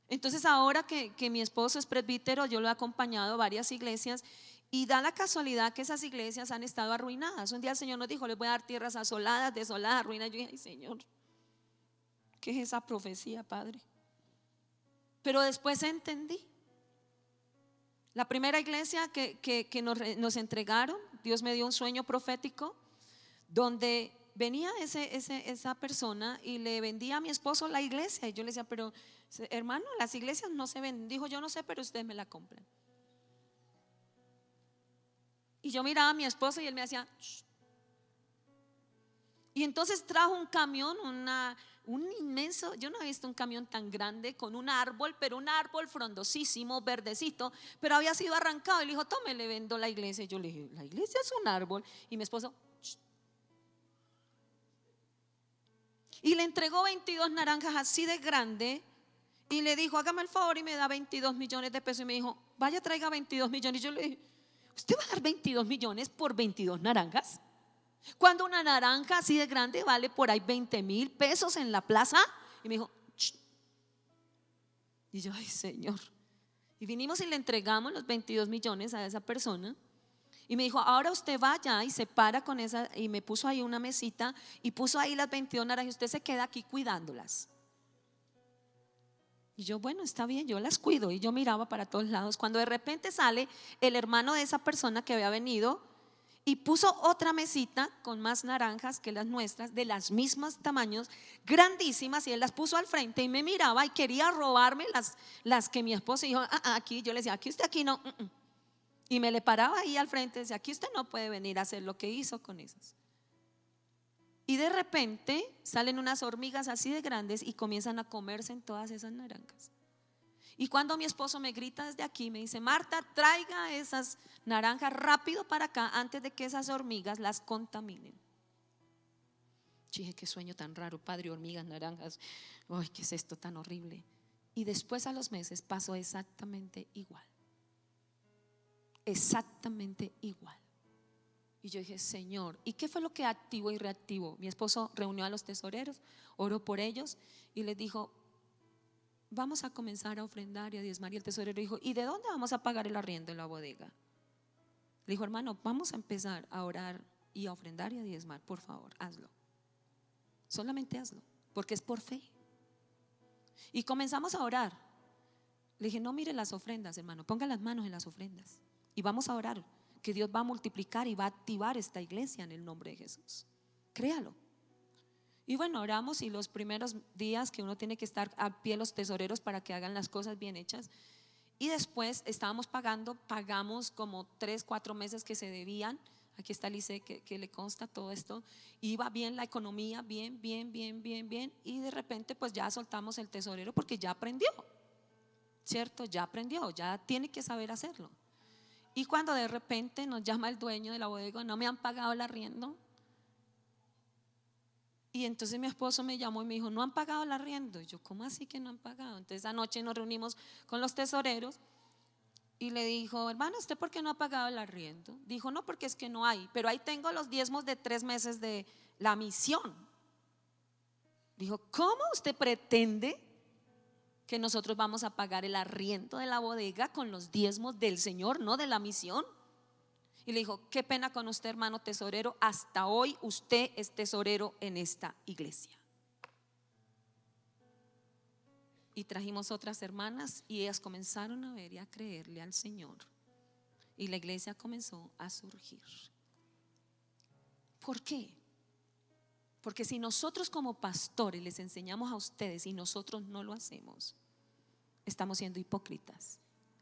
Entonces ahora que mi esposo es presbítero, yo lo he acompañado a varias iglesias y da la casualidad que esas iglesias han estado arruinadas. Un día el Señor nos dijo, les voy a dar tierras asoladas, desoladas, arruinadas. Yo dije, ay Señor, ¿qué es esa profecía, Padre? Pero después entendí. La primera iglesia que nos entregaron, Dios me dio un sueño profético donde venía esa persona y le vendía a mi esposo la iglesia. Y yo le decía, pero hermano, las iglesias no se venden. Dijo, yo no sé, pero ustedes me la compran. Y yo miraba a mi esposo y él me hacía shh. Y entonces trajo un camión, un inmenso, yo no he visto un camión tan grande con un árbol, pero un árbol frondosísimo, verdecito, pero había sido arrancado. Y le dijo, tome, le vendo la iglesia. Y yo le dije, la iglesia es un árbol. Y mi esposo shh. Y le entregó 22 naranjas así de grande. Y le dijo, hágame el favor y me da 22 millones de pesos. Y me dijo, vaya, traiga 22 millones. Y yo le dije, ¿usted va a dar 22 millones por 22 naranjas? Cuando una naranja así de grande vale por ahí 20,000 pesos en la plaza. Y me dijo, shh. Y yo, ay Señor. Y vinimos y le entregamos los 22 millones a esa persona. Y me dijo, ahora usted vaya y se para con esa. Y me puso ahí una mesita y puso ahí las 22 naranjas. Usted se queda aquí cuidándolas. Y yo, bueno, está bien, yo las cuido. Y yo miraba para todos lados. Cuando de repente sale el hermano de esa persona que había venido y puso otra mesita con más naranjas que las nuestras, de las mismas tamaños, grandísimas, y él las puso al frente y me miraba y quería robarme las que mi esposo dijo, aquí. Yo le decía, aquí usted, aquí no. Y me le paraba ahí al frente y decía, aquí usted no puede venir a hacer lo que hizo con esas. Y de repente salen unas hormigas así de grandes y comienzan a comerse en todas esas naranjas. Y cuando mi esposo me grita desde aquí, me dice, Marta, traiga esas naranjas rápido para acá antes de que esas hormigas las contaminen. Dije, qué sueño tan raro, padre, hormigas, naranjas. Ay, ¿qué es esto tan horrible? Y después a los meses pasó exactamente igual. Exactamente igual. Y yo dije, Señor, ¿y qué fue lo que activó y reactivó? Mi esposo reunió a los tesoreros, oró por ellos y les dijo, vamos a comenzar a ofrendar y a diezmar. Y el tesorero dijo, ¿y de dónde vamos a pagar el arriendo en la bodega? Le dijo, hermano, vamos a empezar a orar y a ofrendar y a diezmar. Por favor, hazlo. Solamente hazlo, porque es por fe. Y comenzamos a orar. Le dije, no mire las ofrendas, hermano, ponga las manos en las ofrendas y vamos a orar, que Dios va a multiplicar y va a activar esta iglesia en el nombre de Jesús. Créalo. Y bueno, oramos, y los primeros días que uno tiene que estar a pie los tesoreros para que hagan las cosas bien hechas. Y después pagamos como 3-4 meses que se debían. Aquí está Lice que le consta todo esto. Iba bien la economía, bien. Y de repente pues ya soltamos el tesorero porque ya aprendió, ¿cierto? Ya aprendió, ya tiene que saber hacerlo. Y cuando de repente nos llama el dueño de la bodega, no me han pagado el arriendo. Y entonces mi esposo me llamó y me dijo, ¿no han pagado el arriendo? Y yo, ¿cómo así que no han pagado? Entonces anoche nos reunimos con los tesoreros y le dijo, hermano, ¿usted por qué no ha pagado el arriendo? Dijo, no, porque es que no hay, pero ahí tengo los diezmos de 3 meses de la misión. Dijo, ¿cómo usted pretende que nosotros vamos a pagar el arriendo de la bodega con los diezmos del Señor, no de la misión? Y le dijo, qué pena con usted, hermano tesorero, hasta hoy usted es tesorero en esta iglesia. Y trajimos otras hermanas y ellas comenzaron a ver y a creerle al Señor. Y la iglesia comenzó a surgir. ¿Por qué? Porque si nosotros como pastores les enseñamos a ustedes y nosotros no lo hacemos, estamos siendo hipócritas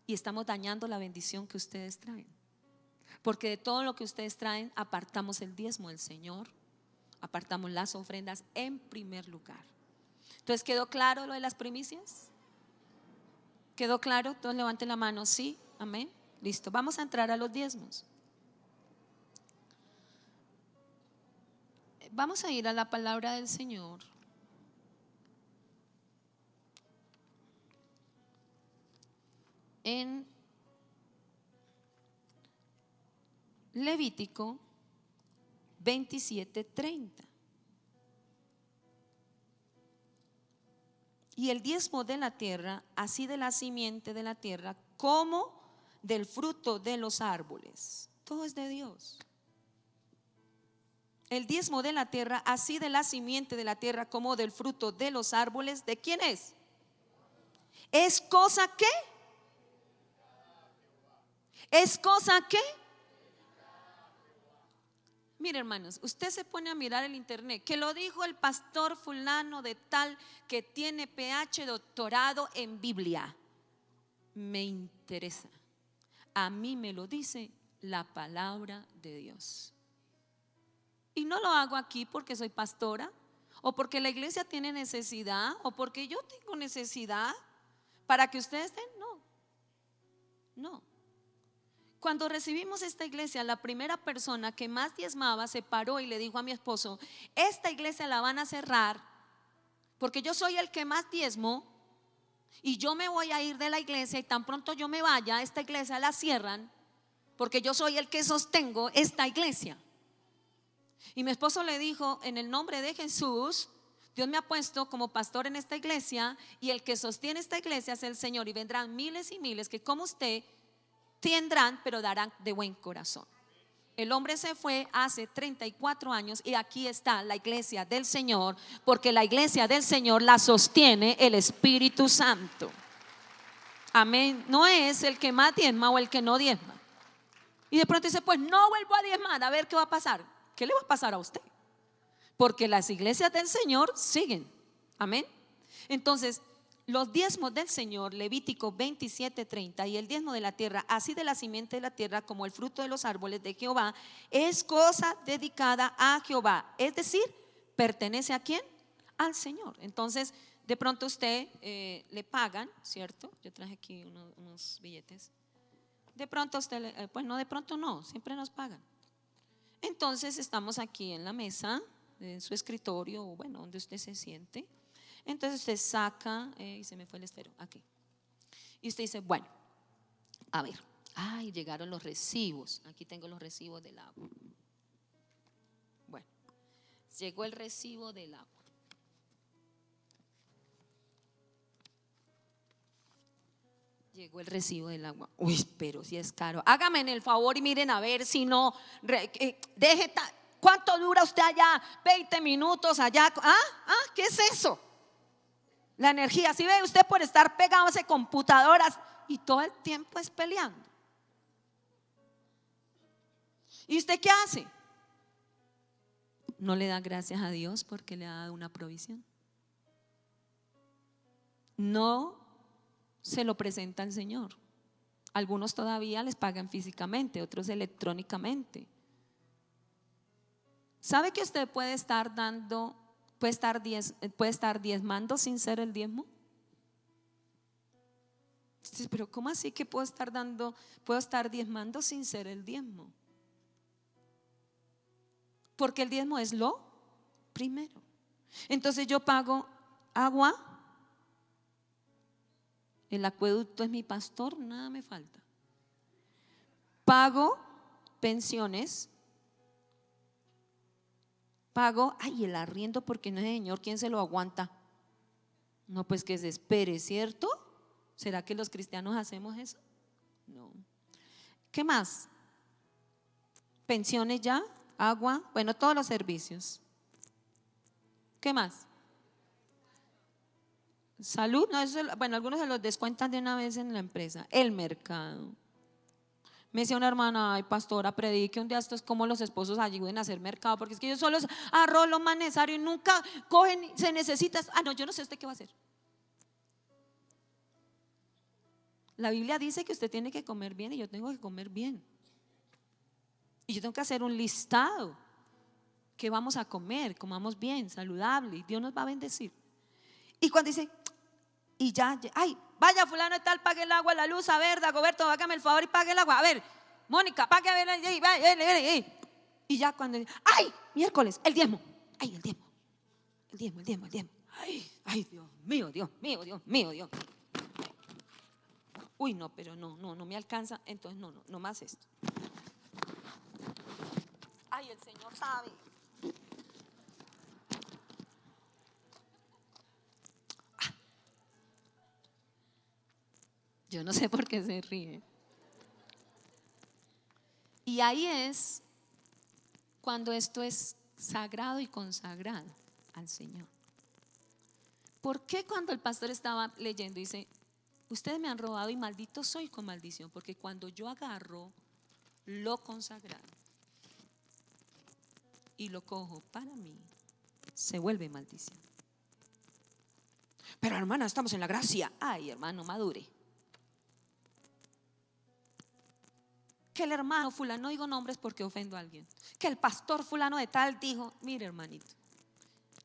y estamos dañando la bendición que ustedes traen. Porque de todo lo que ustedes traen apartamos el diezmo del Señor, apartamos las ofrendas en primer lugar. Entonces, ¿quedó claro lo de las primicias? ¿Quedó claro? Todos levanten la mano, sí, amén. Listo, vamos a entrar a los diezmos. Vamos a ir a la palabra del Señor. En Levítico 27:30. Y el diezmo de la tierra, así de la simiente de la tierra como del fruto de los árboles. Todo es de Dios. El diezmo de la tierra, así de la simiente de la tierra como del fruto de los árboles, ¿de quién es? ¿Es cosa qué? ¿Es cosa qué? Mire, hermanos, usted se pone a mirar el internet, que lo dijo el pastor fulano de tal que tiene PH doctorado en Biblia. Me interesa. A mí me lo dice la palabra de Dios. Y no lo hago aquí porque soy pastora, o porque la iglesia tiene necesidad, o porque yo tengo necesidad para que ustedes den. No. Cuando recibimos esta iglesia, la primera persona que más diezmaba se paró y le dijo a mi esposo: esta iglesia la van a cerrar porque yo soy el que más diezmo y yo me voy a ir de la iglesia, y tan pronto yo me vaya, esta iglesia la cierran porque yo soy el que sostengo esta iglesia. Y mi esposo le dijo: en el nombre de Jesús, Dios me ha puesto como pastor en esta iglesia, y el que sostiene esta iglesia es el Señor, y vendrán miles y miles que como usted tendrán, pero darán de buen corazón. El hombre se fue hace 34 años y aquí está la iglesia del Señor, porque la iglesia del Señor la sostiene el Espíritu Santo. Amén. No es el que más diezma o el que no diezma. Y de pronto dice: pues no vuelvo a diezmar, a ver qué va a pasar. ¿Qué le va a pasar a usted? Porque las iglesias del Señor siguen. Amén. Entonces, los diezmos del Señor, Levítico 27:30, y el diezmo de la tierra, así de la simiente de la tierra como el fruto de los árboles de Jehová, es cosa dedicada a Jehová. Es decir, pertenece ¿a quién? Al Señor. Entonces, de pronto usted le pagan, ¿cierto? Yo traje aquí unos billetes. De pronto usted, pues no, de pronto no, siempre nos pagan. Entonces estamos aquí en la mesa, en su escritorio, o bueno, donde usted se siente. Entonces usted saca, y se me fue el estero, aquí. Y usted dice: bueno, a ver, ay, llegaron los recibos. Aquí tengo los recibos del agua. Bueno, llegó el recibo del agua. Llegó el recibo del agua. Uy, pero si es caro. Hágame el favor y miren a ver si no. ¿Cuánto dura usted allá? 20 minutos allá. ¿Qué es eso? La energía. Si ve usted por estar pegado a esas computadoras y todo el tiempo es peleando. ¿Y usted qué hace? No le da gracias a Dios porque le ha dado una provisión. No se lo presenta al Señor. Algunos todavía les pagan físicamente, otros electrónicamente. ¿Sabe que usted puede estar diezmando sin ser el diezmo? Pero ¿cómo así que puedo estar diezmando sin ser el diezmo? Porque el diezmo es lo primero. Entonces yo pago agua, el acueducto es mi pastor, nada me falta. Pago pensiones, pago, el arriendo, porque no es señor, ¿quién se lo aguanta? No, pues que se espere, ¿cierto? ¿Será que los cristianos hacemos eso? No. ¿Qué más? Pensiones ya, agua, bueno, todos los servicios. ¿Qué más? Salud, no, eso, bueno, algunos se los descuentan de una vez en la empresa. El mercado. Me decía una hermana: ay, pastora, predique un día esto es como los esposos ayuden a hacer mercado, porque es que ellos solo arroz lo más necesario y nunca cogen, se necesita. No, yo no sé usted qué va a hacer. La Biblia dice que usted tiene que comer bien y yo tengo que comer bien. Y yo tengo que hacer un listado. ¿Qué vamos a comer? Comamos bien, saludable, y Dios nos va a bendecir. Y cuando dice, y ya, vaya fulano y tal, pague el agua, la luz, a ver, Dagoberto, hágame el favor y pague el agua. A ver, Mónica, pague, a ver, y ya cuando, miércoles, el diezmo. El diezmo. Dios mío. Uy, no, pero no me alcanza, entonces no más esto. El Señor sabe. Yo no sé por qué se ríe. Y ahí es cuando esto es sagrado y consagrado al Señor. ¿Por qué cuando el pastor estaba leyendo dice: ustedes me han robado y maldito soy con maldición? Porque cuando yo agarro lo consagrado, y lo cojo para mí, se vuelve maldición. Pero hermana, estamos en la gracia. Ay, hermano, madure. Que el hermano fulano, no digo nombres porque ofendo a alguien, que el pastor fulano de tal dijo, mire hermanito,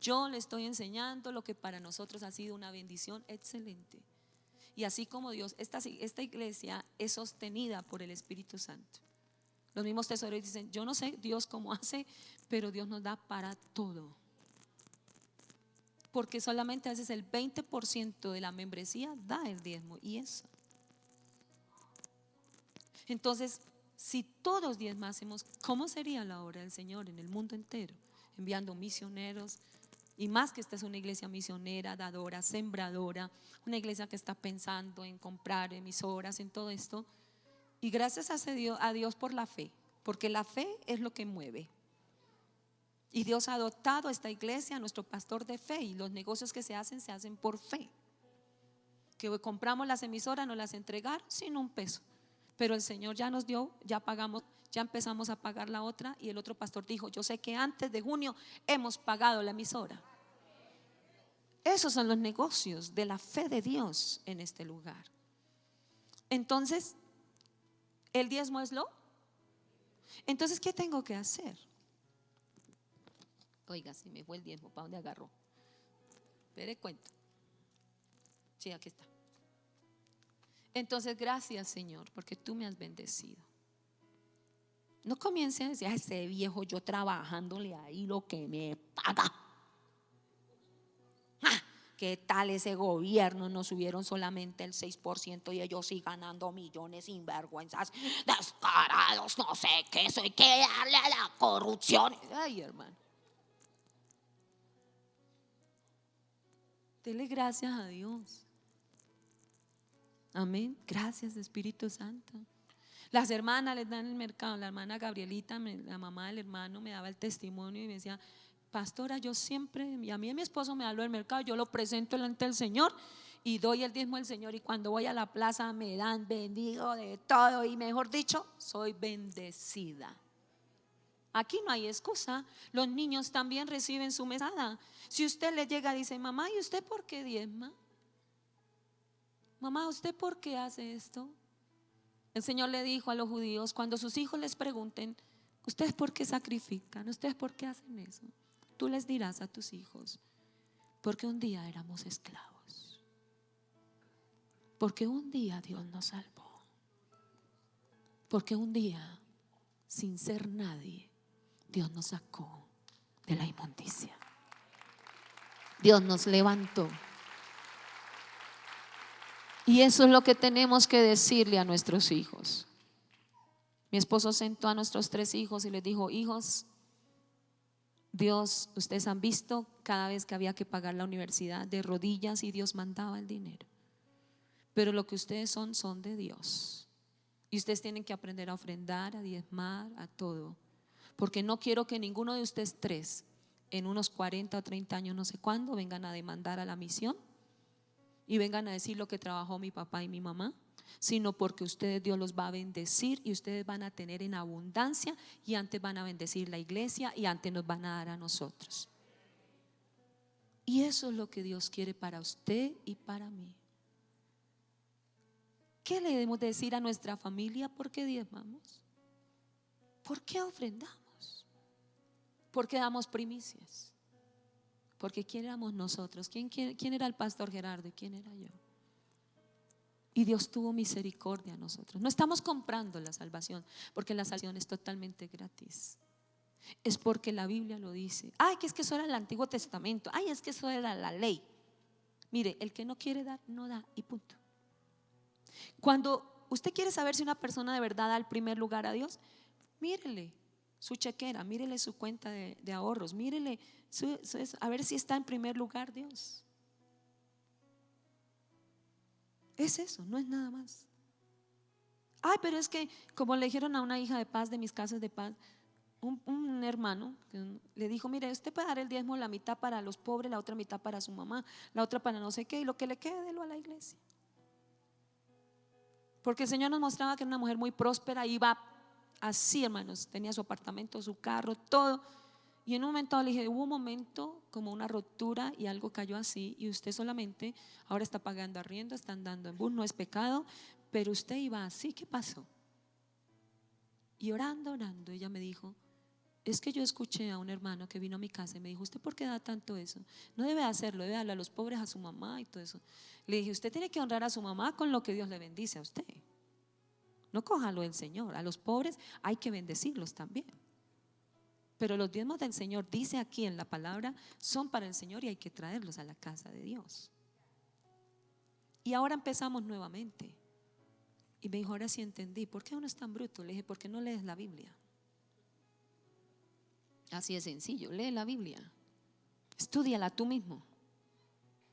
yo le estoy enseñando lo que para nosotros ha sido una bendición excelente. Y así como Dios, esta iglesia es sostenida por el Espíritu Santo. Los mismos tesoreros dicen, yo no sé Dios cómo hace, pero Dios nos da para todo. Porque solamente a veces el 20% de la membresía da el diezmo y eso. Entonces, si todos diezmásemos, ¿cómo sería la obra del Señor en el mundo entero? Enviando misioneros, y más que esta es una iglesia misionera, dadora, sembradora, una iglesia que está pensando en comprar emisoras, en todo esto. Y gracias a Dios por la fe, porque la fe es lo que mueve. Y Dios ha dotado a esta iglesia, a nuestro pastor de fe, y los negocios que se hacen por fe. Que hoy compramos las emisoras, nos las entregaron sin un peso, pero el Señor ya nos dio, ya pagamos, ya empezamos a pagar la otra. Y el otro pastor dijo, yo sé que antes de junio hemos pagado la emisora. Esos son los negocios de la fe de Dios en este lugar. Entonces, el diezmo es lo. Entonces, ¿qué tengo que hacer? Oiga, si me fue el diezmo, ¿para dónde agarró? Espere, cuento. Sí, aquí está. Entonces, gracias Señor, porque tú me has bendecido. No comience a decir, a ese viejo yo trabajándole ahí lo que me paga. ¿Qué tal ese gobierno? Nos subieron solamente el 6% y ellos sí ganando millones, sinvergüenzas, descarados, no sé qué, eso hay que darle a la corrupción. Ay, hermano, dele gracias a Dios. Amén, gracias Espíritu Santo. Las hermanas les dan el mercado. La hermana Gabrielita, la mamá del hermano, me daba el testimonio y me decía, pastora, yo siempre, y a mí y mi esposo me da lo del mercado, yo lo presento delante del Señor y doy el diezmo al Señor, y cuando voy a la plaza me dan, bendigo de todo, y mejor dicho, soy bendecida. Aquí no hay excusa. Los niños también reciben su mesada. Si usted le llega y dice, mamá, ¿y usted por qué diezma? Mamá, ¿usted por qué hace esto? El Señor le dijo a los judíos, cuando sus hijos les pregunten, ¿ustedes por qué sacrifican? ¿Ustedes por qué hacen eso? Tú les dirás a tus hijos, porque un día éramos esclavos, porque un día Dios nos salvó, porque un día, sin ser nadie, Dios nos sacó de la inmundicia. Dios nos levantó. Y eso es lo que tenemos que decirle a nuestros hijos. Mi esposo sentó a nuestros 3 hijos y les dijo, hijos, Dios, ustedes han visto cada vez que había que pagar la universidad de rodillas y Dios mandaba el dinero. Pero lo que ustedes son de Dios. Y ustedes tienen que aprender a ofrendar, a diezmar, a todo. Porque no quiero que ninguno de ustedes 3 en unos 40 o 30 años, no sé cuándo, vengan a demandar a la misión y vengan a decir lo que trabajó mi papá y mi mamá, sino porque ustedes, Dios los va a bendecir y ustedes van a tener en abundancia, y antes van a bendecir la iglesia y antes nos van a dar a nosotros. Y eso es lo que Dios quiere para usted y para mí. ¿Qué le debemos decir a nuestra familia? ¿Por qué diezmamos? ¿Por qué ofrendamos? ¿Por qué damos primicias? Porque ¿quién éramos nosotros? ¿Quién era el pastor Gerardo y quién era yo? Y Dios tuvo misericordia a nosotros. No estamos comprando la salvación, porque la salvación es totalmente gratis. Es porque la Biblia lo dice. Ay, que es que eso era el Antiguo Testamento. Ay, es que eso era la ley. Mire, el que no quiere dar, no da, y punto. Cuando usted quiere saber si una persona de verdad da el primer lugar a Dios, mírele su chequera, mírele su cuenta de ahorros, mírele a ver si está en primer lugar Dios. Es eso, no es nada más. Ay, pero es que como le dijeron a una hija de paz de mis casas de paz, un hermano le dijo, mire, usted puede dar el diezmo, la mitad para los pobres, la otra mitad para su mamá, la otra para no sé qué, y lo que le quede, délo a la iglesia. Porque el Señor nos mostraba que era una mujer muy próspera, iba así, hermanos, tenía su apartamento, su carro, todo, Y en un momento le dije, hubo un momento como una ruptura y algo cayó así, y usted solamente ahora está pagando arriendo, está andando en bus, no es pecado, pero usted iba así, ¿qué pasó? Y orando, ella me dijo, es que yo escuché a un hermano que vino a mi casa y me dijo, ¿usted por qué da tanto eso? No debe hacerlo, debe darle a los pobres, a su mamá y todo eso. Le dije, usted tiene que honrar a su mamá con lo que Dios le bendice a usted. No coja lo del Señor, a los pobres hay que bendecirlos también. Pero los diezmos del Señor, dice aquí en la palabra, son para el Señor y hay que traerlos a la casa de Dios. Y ahora empezamos nuevamente. Y me dijo, ahora sí entendí. ¿Por qué uno es tan bruto? Le dije, ¿por qué no lees la Biblia? Así de sencillo, lee la Biblia. Estúdiala tú mismo.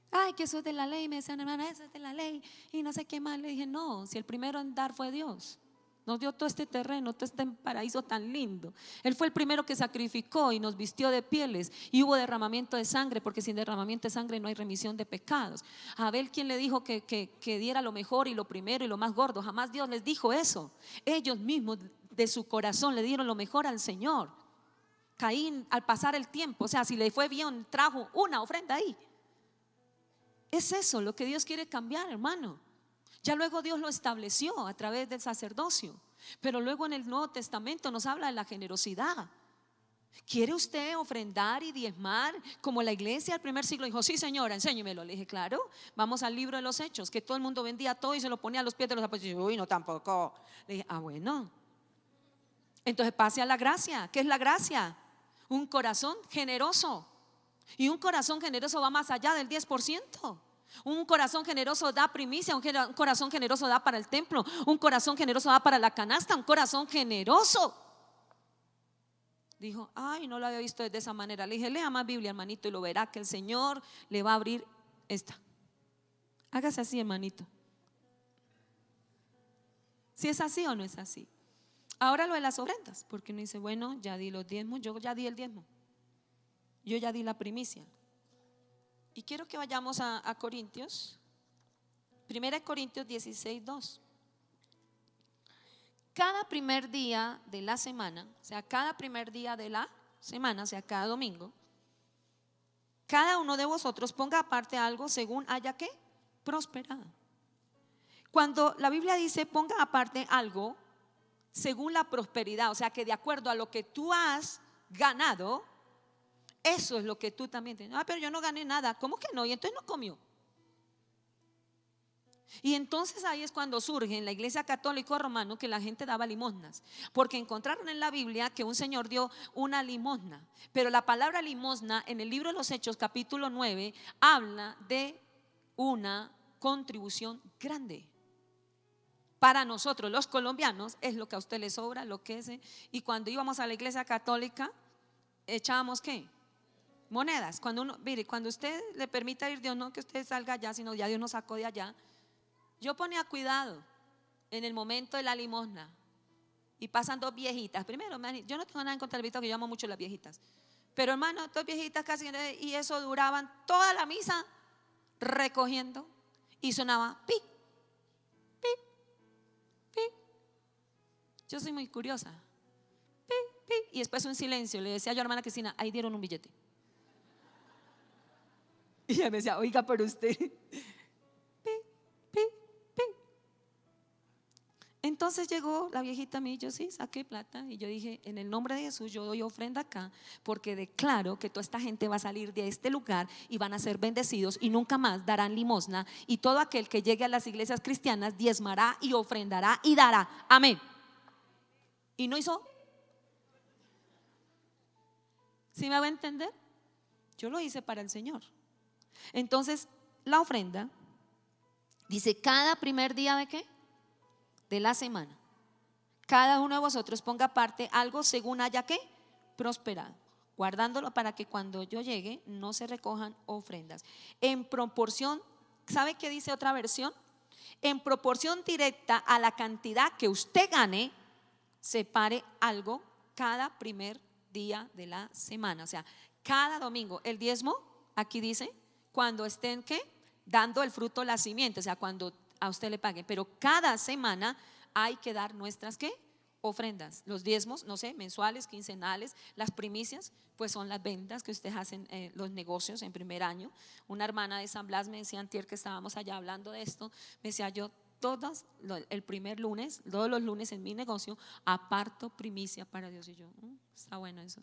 Ay, que eso es de la ley, me decían, hermana, eso es de la ley y no sé qué más. Le dije, no, si el primero en dar fue Dios. Nos dio todo este terreno, todo este paraíso tan lindo. Él fue el primero que sacrificó y nos vistió de pieles, y hubo derramamiento de sangre, porque sin derramamiento de sangre no hay remisión de pecados. A Abel, ¿quién le dijo que diera lo mejor y lo primero y lo más gordo? Jamás Dios les dijo eso. Ellos mismos de su corazón le dieron lo mejor al Señor. Caín, al pasar el tiempo, o sea, si le fue bien, trajo una ofrenda ahí. Es eso lo que Dios quiere cambiar, hermano. Ya luego Dios lo estableció a través del sacerdocio, pero luego en el Nuevo Testamento nos habla de la generosidad. ¿Quiere usted ofrendar y diezmar como la iglesia del primer siglo dijo? Sí, señora, enséñemelo. Le dije, claro, vamos al libro de los Hechos, que todo el mundo vendía todo y se lo ponía a los pies de los apóstoles. Uy, no, tampoco. Le dije, bueno, entonces pase a la gracia. ¿Qué es la gracia? Un corazón generoso. Y un corazón generoso va más allá del 10%. Un corazón generoso da primicia, un corazón generoso da para el templo, un corazón generoso da para la canasta, un corazón generoso. Dijo, ay, no lo había visto de esa manera. Le dije, lea más Biblia, hermanito, y lo verá que el Señor le va a abrir esta. Hágase así, hermanito. Si es así o no es así. Ahora lo de las ofrendas, porque uno dice, bueno, ya di los diezmos, yo ya di el diezmo, yo ya di la primicia. Y quiero que vayamos a Corintios, 1 Corintios 16:2. Cada primer día de la semana, o sea, cada primer día de la semana, o sea, cada domingo, cada uno de vosotros ponga aparte algo según haya que prosperado. Cuando la Biblia dice ponga aparte algo según la prosperidad, o sea, que de acuerdo a lo que tú has ganado, eso es lo que tú también tienes. Ah, pero yo no gané nada. ¿Cómo que no? Y entonces no comió. Y entonces ahí es cuando surge en la iglesia católica romana que la gente daba limosnas, porque encontraron en la Biblia que un señor dio una limosna. Pero la palabra limosna en el libro de los Hechos capítulo 9 habla de una contribución grande. Para nosotros los colombianos es lo que a usted le sobra, lo que es. Y cuando íbamos a la iglesia católica echábamos ¿qué? Monedas. Cuando uno, mire, cuando usted le permita ir, Dios no que usted salga allá, sino ya Dios nos sacó de allá. Yo ponía cuidado en el momento de la limosna y pasan dos viejitas. Primero, yo no tengo nada en contra del visto, que yo amo mucho las viejitas, pero hermano, dos viejitas casi, y eso duraban toda la misa recogiendo y sonaba pi, pi, pi. Yo soy muy curiosa. Pi, pi. Y después un silencio. Le decía yo a hermana Cristina, ahí dieron un billete. Y ella me decía, oiga, pero usted pi, pi, pi. Entonces llegó la viejita a mí, yo sí, saqué plata y yo dije, en el nombre de Jesús yo doy ofrenda acá, porque declaro que toda esta gente va a salir de este lugar y van a ser bendecidos y nunca más darán limosna, y todo aquel que llegue a las iglesias cristianas diezmará y ofrendará y dará, amén. Y no hizo. ¿Sí me va a entender? Yo lo hice para el Señor. Entonces la ofrenda dice cada primer día de ¿qué? De la semana, cada uno de vosotros ponga aparte algo según haya ¿qué? Prosperado, guardándolo para que cuando yo llegue no se recojan ofrendas en proporción. ¿Sabe qué dice otra versión? En proporción directa a la cantidad que usted gane, separe algo cada primer día de la semana, o sea, cada domingo. El diezmo aquí dice cuando estén ¿qué? Dando el fruto, la simiente, o sea, cuando a usted le paguen. Pero cada semana hay que dar nuestras ¿qué? ofrendas, los diezmos, no sé, mensuales, quincenales, las primicias, pues son las ventas que ustedes hacen, los negocios en primer año. Una hermana de San Blas me decía antier que estábamos allá hablando de esto, me decía yo el primer lunes, todos los lunes en mi negocio aparto primicia para Dios. Y yo, está bueno eso.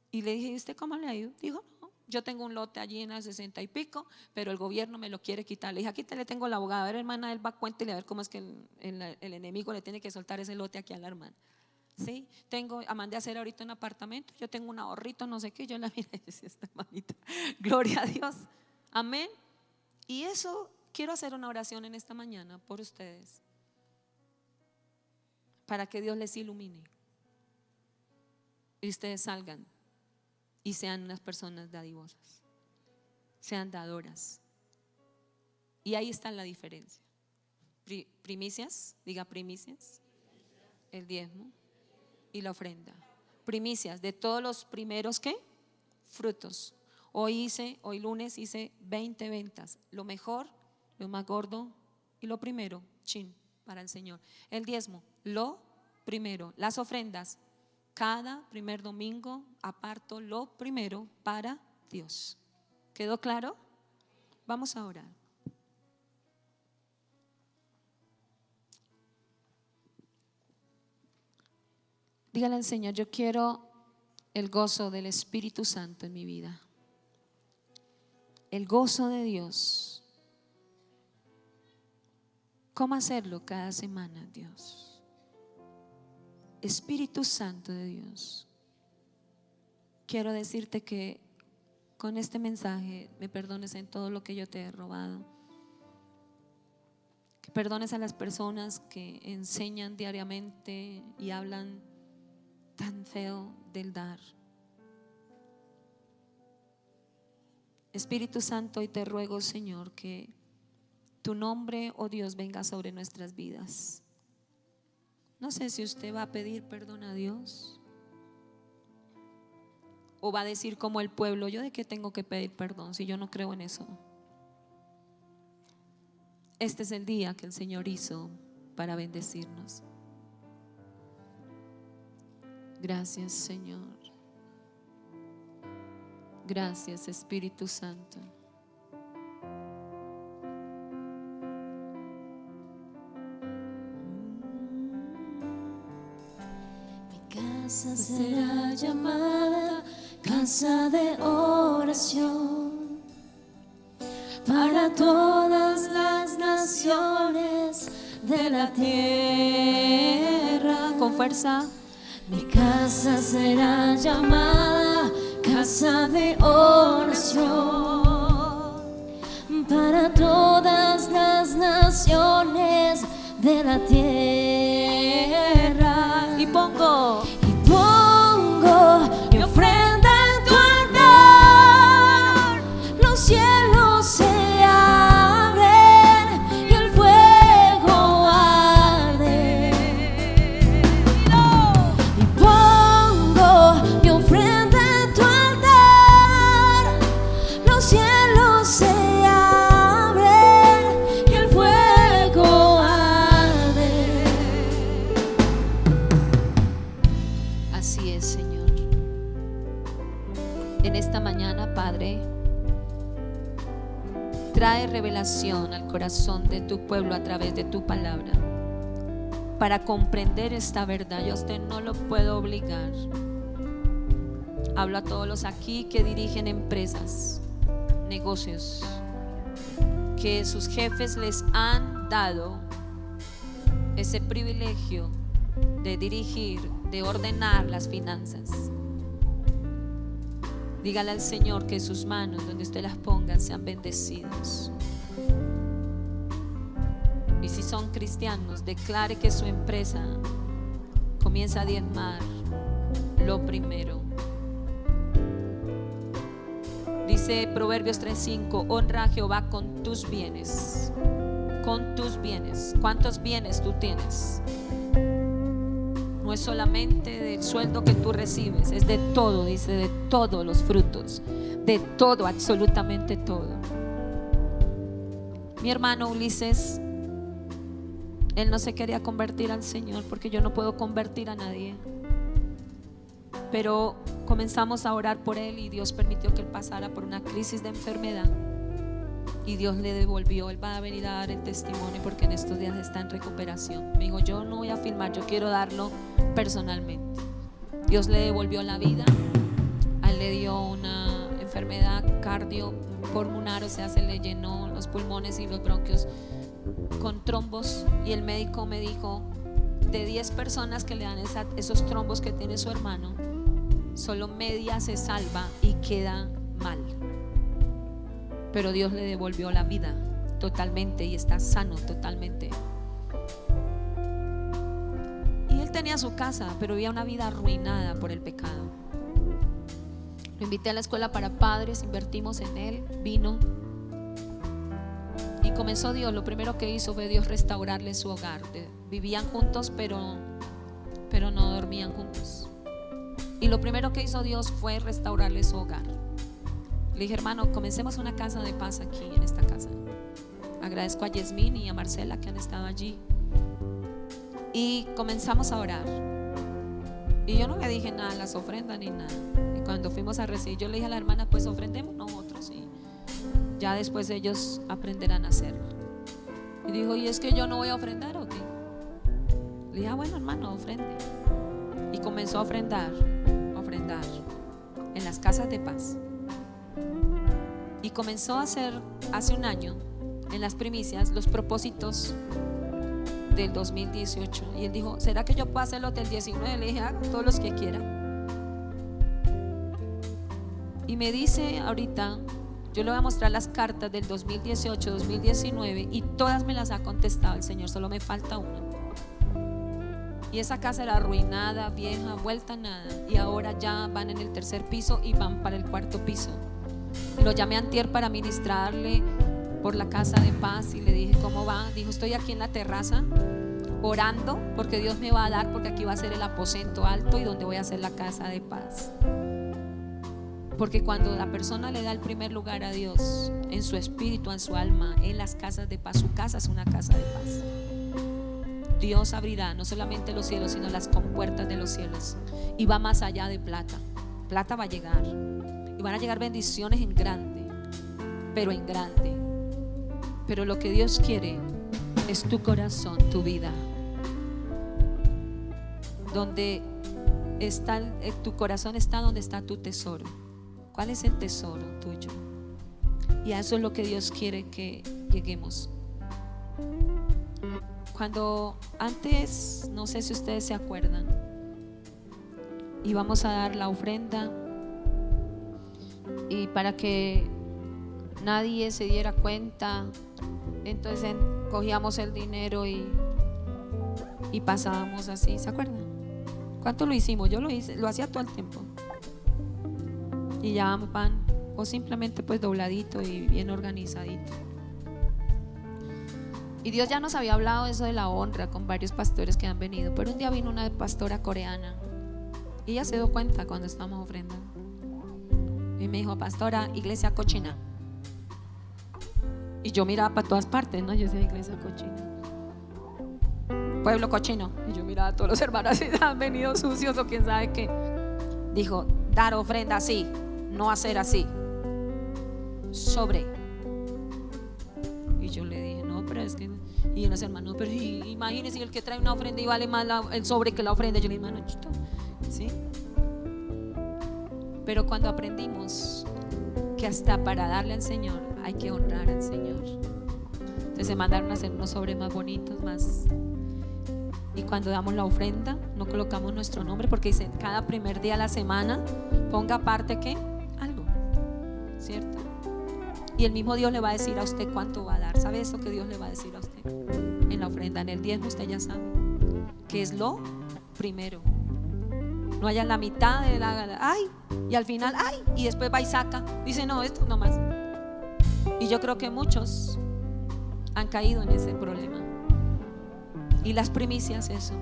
Y le dije, ¿y usted cómo le ha ido? Dijo, no, yo tengo un lote allí en las 60 y pico, pero el gobierno me lo quiere quitar. Le dije, aquí te le tengo la abogada, a ver hermana, él va, cuéntele a ver cómo es que el enemigo le tiene que soltar ese lote aquí a la hermana. Sí, mandé a hacer ahorita un apartamento, yo tengo un ahorrito, no sé qué, yo la miré y decía, esta hermanita, gloria a Dios, amén. Y eso, quiero hacer una oración en esta mañana por ustedes, para que Dios les ilumine y ustedes salgan y sean unas personas dadivosas, sean dadoras. Y ahí está la diferencia. Primicias, diga primicias, el diezmo y la ofrenda. Primicias de todos los primeros, ¿qué? Frutos. Hoy lunes hice 20 ventas, lo mejor, lo más gordo y lo primero, para el Señor. El diezmo, lo primero. Las ofrendas, cada primer domingo aparto lo primero para Dios. ¿Quedó claro? Vamos a orar. Dígale al Señor, yo quiero el gozo del Espíritu Santo en mi vida, el gozo de Dios. ¿Cómo hacerlo cada semana, Dios? Espíritu Santo de Dios, quiero decirte que con este mensaje me perdones en todo lo que yo te he robado, que perdones a las personas que enseñan diariamente y hablan tan feo del dar. Espíritu Santo, hoy te ruego, Señor, que tu nombre, oh Dios, venga sobre nuestras vidas. No sé si usted va a pedir perdón a Dios o va a decir como el pueblo, ¿yo de qué tengo que pedir perdón si yo no creo en eso? Este es el día que el Señor hizo para bendecirnos. Gracias, Señor. Gracias, Espíritu Santo. Casa será llamada casa de oración para todas las naciones de la tierra. Con fuerza. Mi casa será llamada casa de oración para todas las naciones de la tierra. Y pongo mi ofrenda en tu altar, los cielos se abren y el fuego arde. Y pongo mi ofrenda en tu altar, los cielos se abren y el fuego arde. Así es, Señor. En esta mañana, Padre, trae revelación al corazón de tu pueblo a través de tu palabra para comprender esta verdad. Yo a usted no lo puedo obligar. Hablo a todos los aquí que dirigen empresas, negocios, que sus jefes les han dado ese privilegio de dirigir, de ordenar las finanzas. Dígale al Señor que sus manos, donde usted las ponga, sean bendecidos. Y si son cristianos, declare que su empresa comienza a diezmar lo primero. Dice Proverbios 3:5, honra a Jehová con tus bienes. Con tus bienes. ¿Cuántos bienes tú tienes? No es solamente del sueldo que tú recibes, es de todo, dice, de todos los frutos, de todo, absolutamente todo. Mi hermano Ulises, Él no se quería convertir al Señor, porque yo no puedo convertir a nadie. Pero comenzamos a orar por él y Dios permitió que él pasara por una crisis de enfermedad. Y Dios le devolvió. Él va a venir a dar el testimonio porque en estos días está en recuperación. Me dijo, yo no voy a filmar, yo quiero darlo personalmente. Dios le devolvió la vida. A él le dio una enfermedad cardiopulmonar, o sea, se le llenó los pulmones y los bronquios con trombos. Y el médico me dijo, de 10 personas que le dan esos trombos que tiene su hermano, solo media se salva y queda mal. Pero Dios le devolvió la vida totalmente y está sano totalmente. Y él tenía su casa, pero vivía una vida arruinada por el pecado. Lo invité a la escuela para padres, invertimos en él, vino y comenzó Dios. Lo primero que hizo fue Dios restaurarle su hogar. Vivían juntos, pero no dormían juntos. Y lo primero que hizo Dios fue restaurarle su hogar. Le dije, hermano, comencemos una casa de paz aquí en esta casa. Agradezco a Yasmín y a Marcela que han estado allí. Y comenzamos a orar. Y yo no le dije nada, las ofrendas ni nada. Y cuando fuimos a recibir, yo le dije a la hermana, pues ofrendemos nosotros y ya después ellos aprenderán a hacerlo. Y dijo, ¿y es que yo no voy a ofrendar o qué? Le dije, bueno, hermano, ofrende. Y comenzó a ofrendar en las casas de paz. Y comenzó a hacer hace un año en las primicias los propósitos del 2018. Y él dijo, ¿será que yo puedo hacer los del 19? Le dije, haga todos los que quiera. Y me dice ahorita, yo le voy a mostrar las cartas del 2018, 2019 y todas me las ha contestado el Señor, solo me falta una. Y esa casa era arruinada, vieja, vuelta a nada. Y ahora ya van en el 3er piso y van para el 4.º piso. Lo llamé antier para ministrarle por la casa de paz y le dije, ¿cómo va? Dijo, estoy aquí en la terraza orando porque Dios me va a dar, porque aquí va a ser el aposento alto y donde voy a hacer la casa de paz. Porque cuando la persona le da el primer lugar a Dios en su espíritu, en su alma, en las casas de paz, su casa es una casa de paz. Dios abrirá no solamente los cielos, sino las compuertas de los cielos. Y va más allá de plata. Plata va a llegar. Y van a llegar bendiciones en grande. Pero en grande. Pero lo que Dios quiere es tu corazón, tu vida. Donde está tu corazón está donde está tu tesoro. ¿Cuál es el tesoro tuyo? Y a eso es lo que Dios quiere que lleguemos. Cuando antes, no sé si ustedes se acuerdan, íbamos a dar la ofrenda y para que nadie se diera cuenta, entonces cogíamos el dinero y pasábamos así, ¿se acuerdan? ¿Cuánto lo hicimos? Yo lo hice, lo hacía todo el tiempo. Y ya van, o simplemente pues dobladito y bien organizadito. Y Dios ya nos había hablado eso de la honra con varios pastores que han venido. Pero un día vino una pastora coreana y ella se dio cuenta cuando estábamos ofrendando y me dijo, pastora, iglesia cochina. Y yo miraba para todas partes, ¿no? Yo decía, iglesia cochina, pueblo cochino. Y yo miraba a todos los hermanos y han venido sucios o quién sabe qué. Dijo, dar ofrenda así, no hacer así, sobre. Y yo le dije, no, pero es que, y los hermanos, pero imagínese el que trae una ofrenda y vale más el sobre que la ofrenda. Yo le dije, hermano, ¿sí? Pero cuando aprendimos que hasta para darle al Señor hay que honrar al Señor, entonces se mandaron a hacer unos sobres más bonitos, más. Y cuando damos la ofrenda no colocamos nuestro nombre, porque dice, cada primer día de la semana ponga aparte que algo, ¿cierto? Y el mismo Dios le va a decir a usted cuánto va a dar. ¿Sabe eso que Dios le va a decir a usted? En la ofrenda, en el diezmo, usted ya sabe que es lo primero. No haya la mitad de la, ay, y al final, ay, y después va y saca. Dice, no, esto no más. Y yo creo que muchos han caído en ese problema. Y las primicias, eso.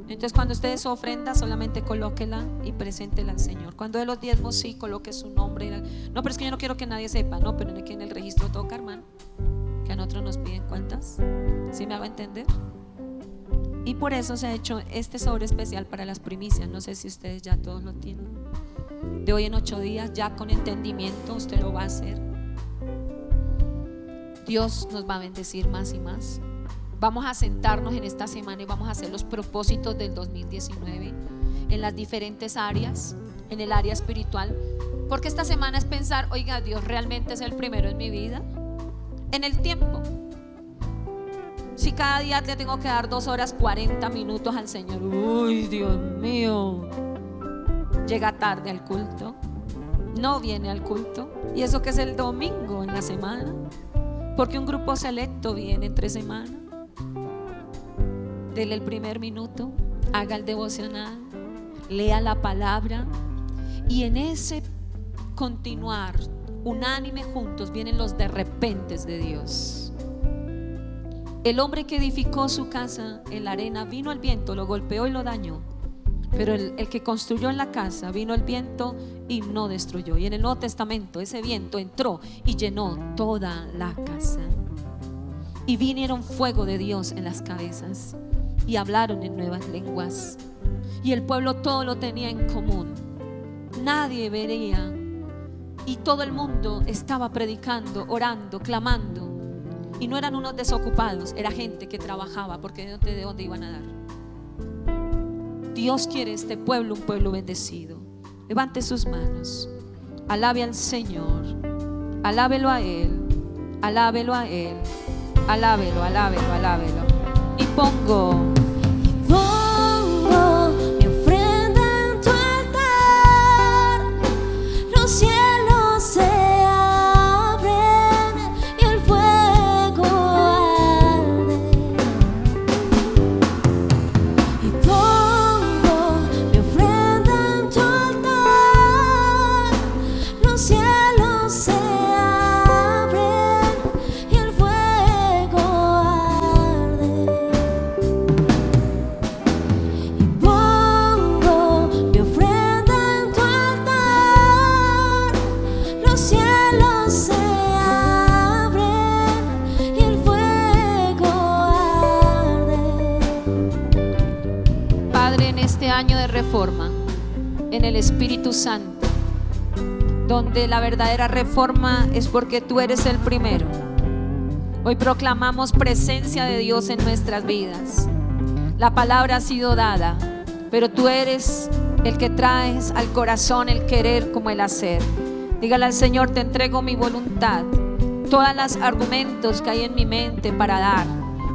Entonces cuando ustedes ofrenda, solamente colóquela y preséntela al Señor. Cuando de los diezmos, sí, coloque su nombre. No, pero es que yo no quiero que nadie sepa. No, pero es que en el registro toca, hermano, que nosotros nos piden cuentas. ¿Sí me hago entender? Y por eso se ha hecho este sobre especial para las primicias. No sé si ustedes ya todos lo tienen. De hoy en 8 días, ya con entendimiento, usted lo va a hacer. Dios nos va a bendecir más y más. Vamos a sentarnos en esta semana y vamos a hacer los propósitos del 2019 en las diferentes áreas, en el área espiritual, porque esta semana es pensar, oiga, Dios realmente es el primero en mi vida, en el tiempo. Si cada día le tengo que dar 2 horas 40 minutos al Señor, uy, Dios mío, llega tarde al culto, no viene al culto, y eso que es el domingo en la semana, porque un grupo selecto viene entre semana. Dele el primer minuto, haga el devocional, lea la palabra, y en ese continuar unánime juntos vienen los de repentes de Dios. El hombre que edificó su casa en la arena, vino el viento, lo golpeó y lo dañó. Pero el que construyó en la casa, vino el viento y no destruyó. Y en el Nuevo Testamento ese viento entró y llenó toda la casa. Y vinieron fuego de Dios en las cabezas y hablaron en nuevas lenguas. Y el pueblo todo lo tenía en común. Nadie vería. Y todo el mundo estaba predicando, orando, clamando. Y no eran unos desocupados, era gente que trabajaba, porque ¿de dónde iban a dar? Dios quiere este pueblo, un pueblo bendecido. Levante sus manos, alabe al Señor, alábelo a Él, alábelo a Él, alábelo, alábelo, alábelo. Y pongo mi ofrenda en tu altar, los cielos se abren y el fuego arde. Y pongo mi ofrenda en tu altar, los cielos se abren y el fuego arde. Y pongo mi ofrenda en tu altar, los cielos se abren y el fuego arde. Padre, en este año de reforma, en el Espíritu Santo, donde la verdadera reforma es porque tú eres el primero. Hoy proclamamos presencia de Dios en nuestras vidas. La palabra ha sido dada, pero tú eres el que traes al corazón el querer como el hacer. Dígale al Señor, te entrego mi voluntad, todos los argumentos que hay en mi mente para dar.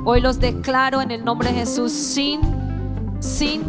Hoy los declaro en el nombre de Jesús sin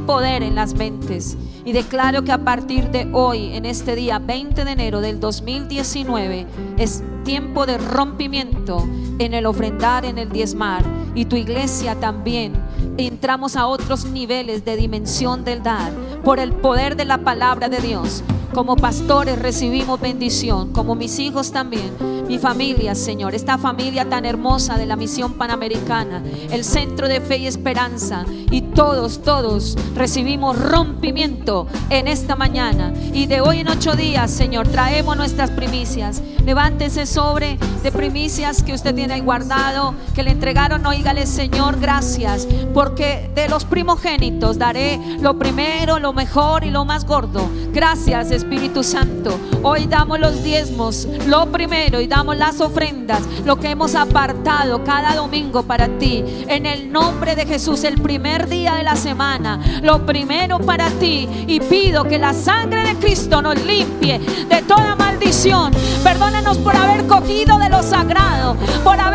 poder en las mentes. Y declaro que a partir de hoy, en este día 20 de enero del 2019, es tiempo de rompimiento en el ofrendar, en el diezmar. Y tu iglesia también. Entramos a otros niveles de dimensión del dar por el poder de la palabra de Dios. Como pastores recibimos bendición, como mis hijos también, mi familia, Señor, esta familia tan hermosa de la Misión Panamericana, el Centro de Fe y Esperanza, y todos recibimos rompimiento en esta mañana. Y de hoy en 8 días, Señor, traemos nuestras primicias. Levántese sobre de primicias que usted tiene ahí guardado, que le entregaron. Óigale, Señor, gracias, porque de los primogénitos daré lo primero, lo mejor y lo más gordo. Gracias, Espíritu Santo. Hoy damos los diezmos, lo primero, y damos las ofrendas, lo que hemos apartado cada domingo para ti. En el nombre de Jesús, el primer día de la semana, lo primero para ti. Y pido que la sangre de Cristo nos limpie de toda maldición. Perdónanos por haber cogido de lo sagrado, por haber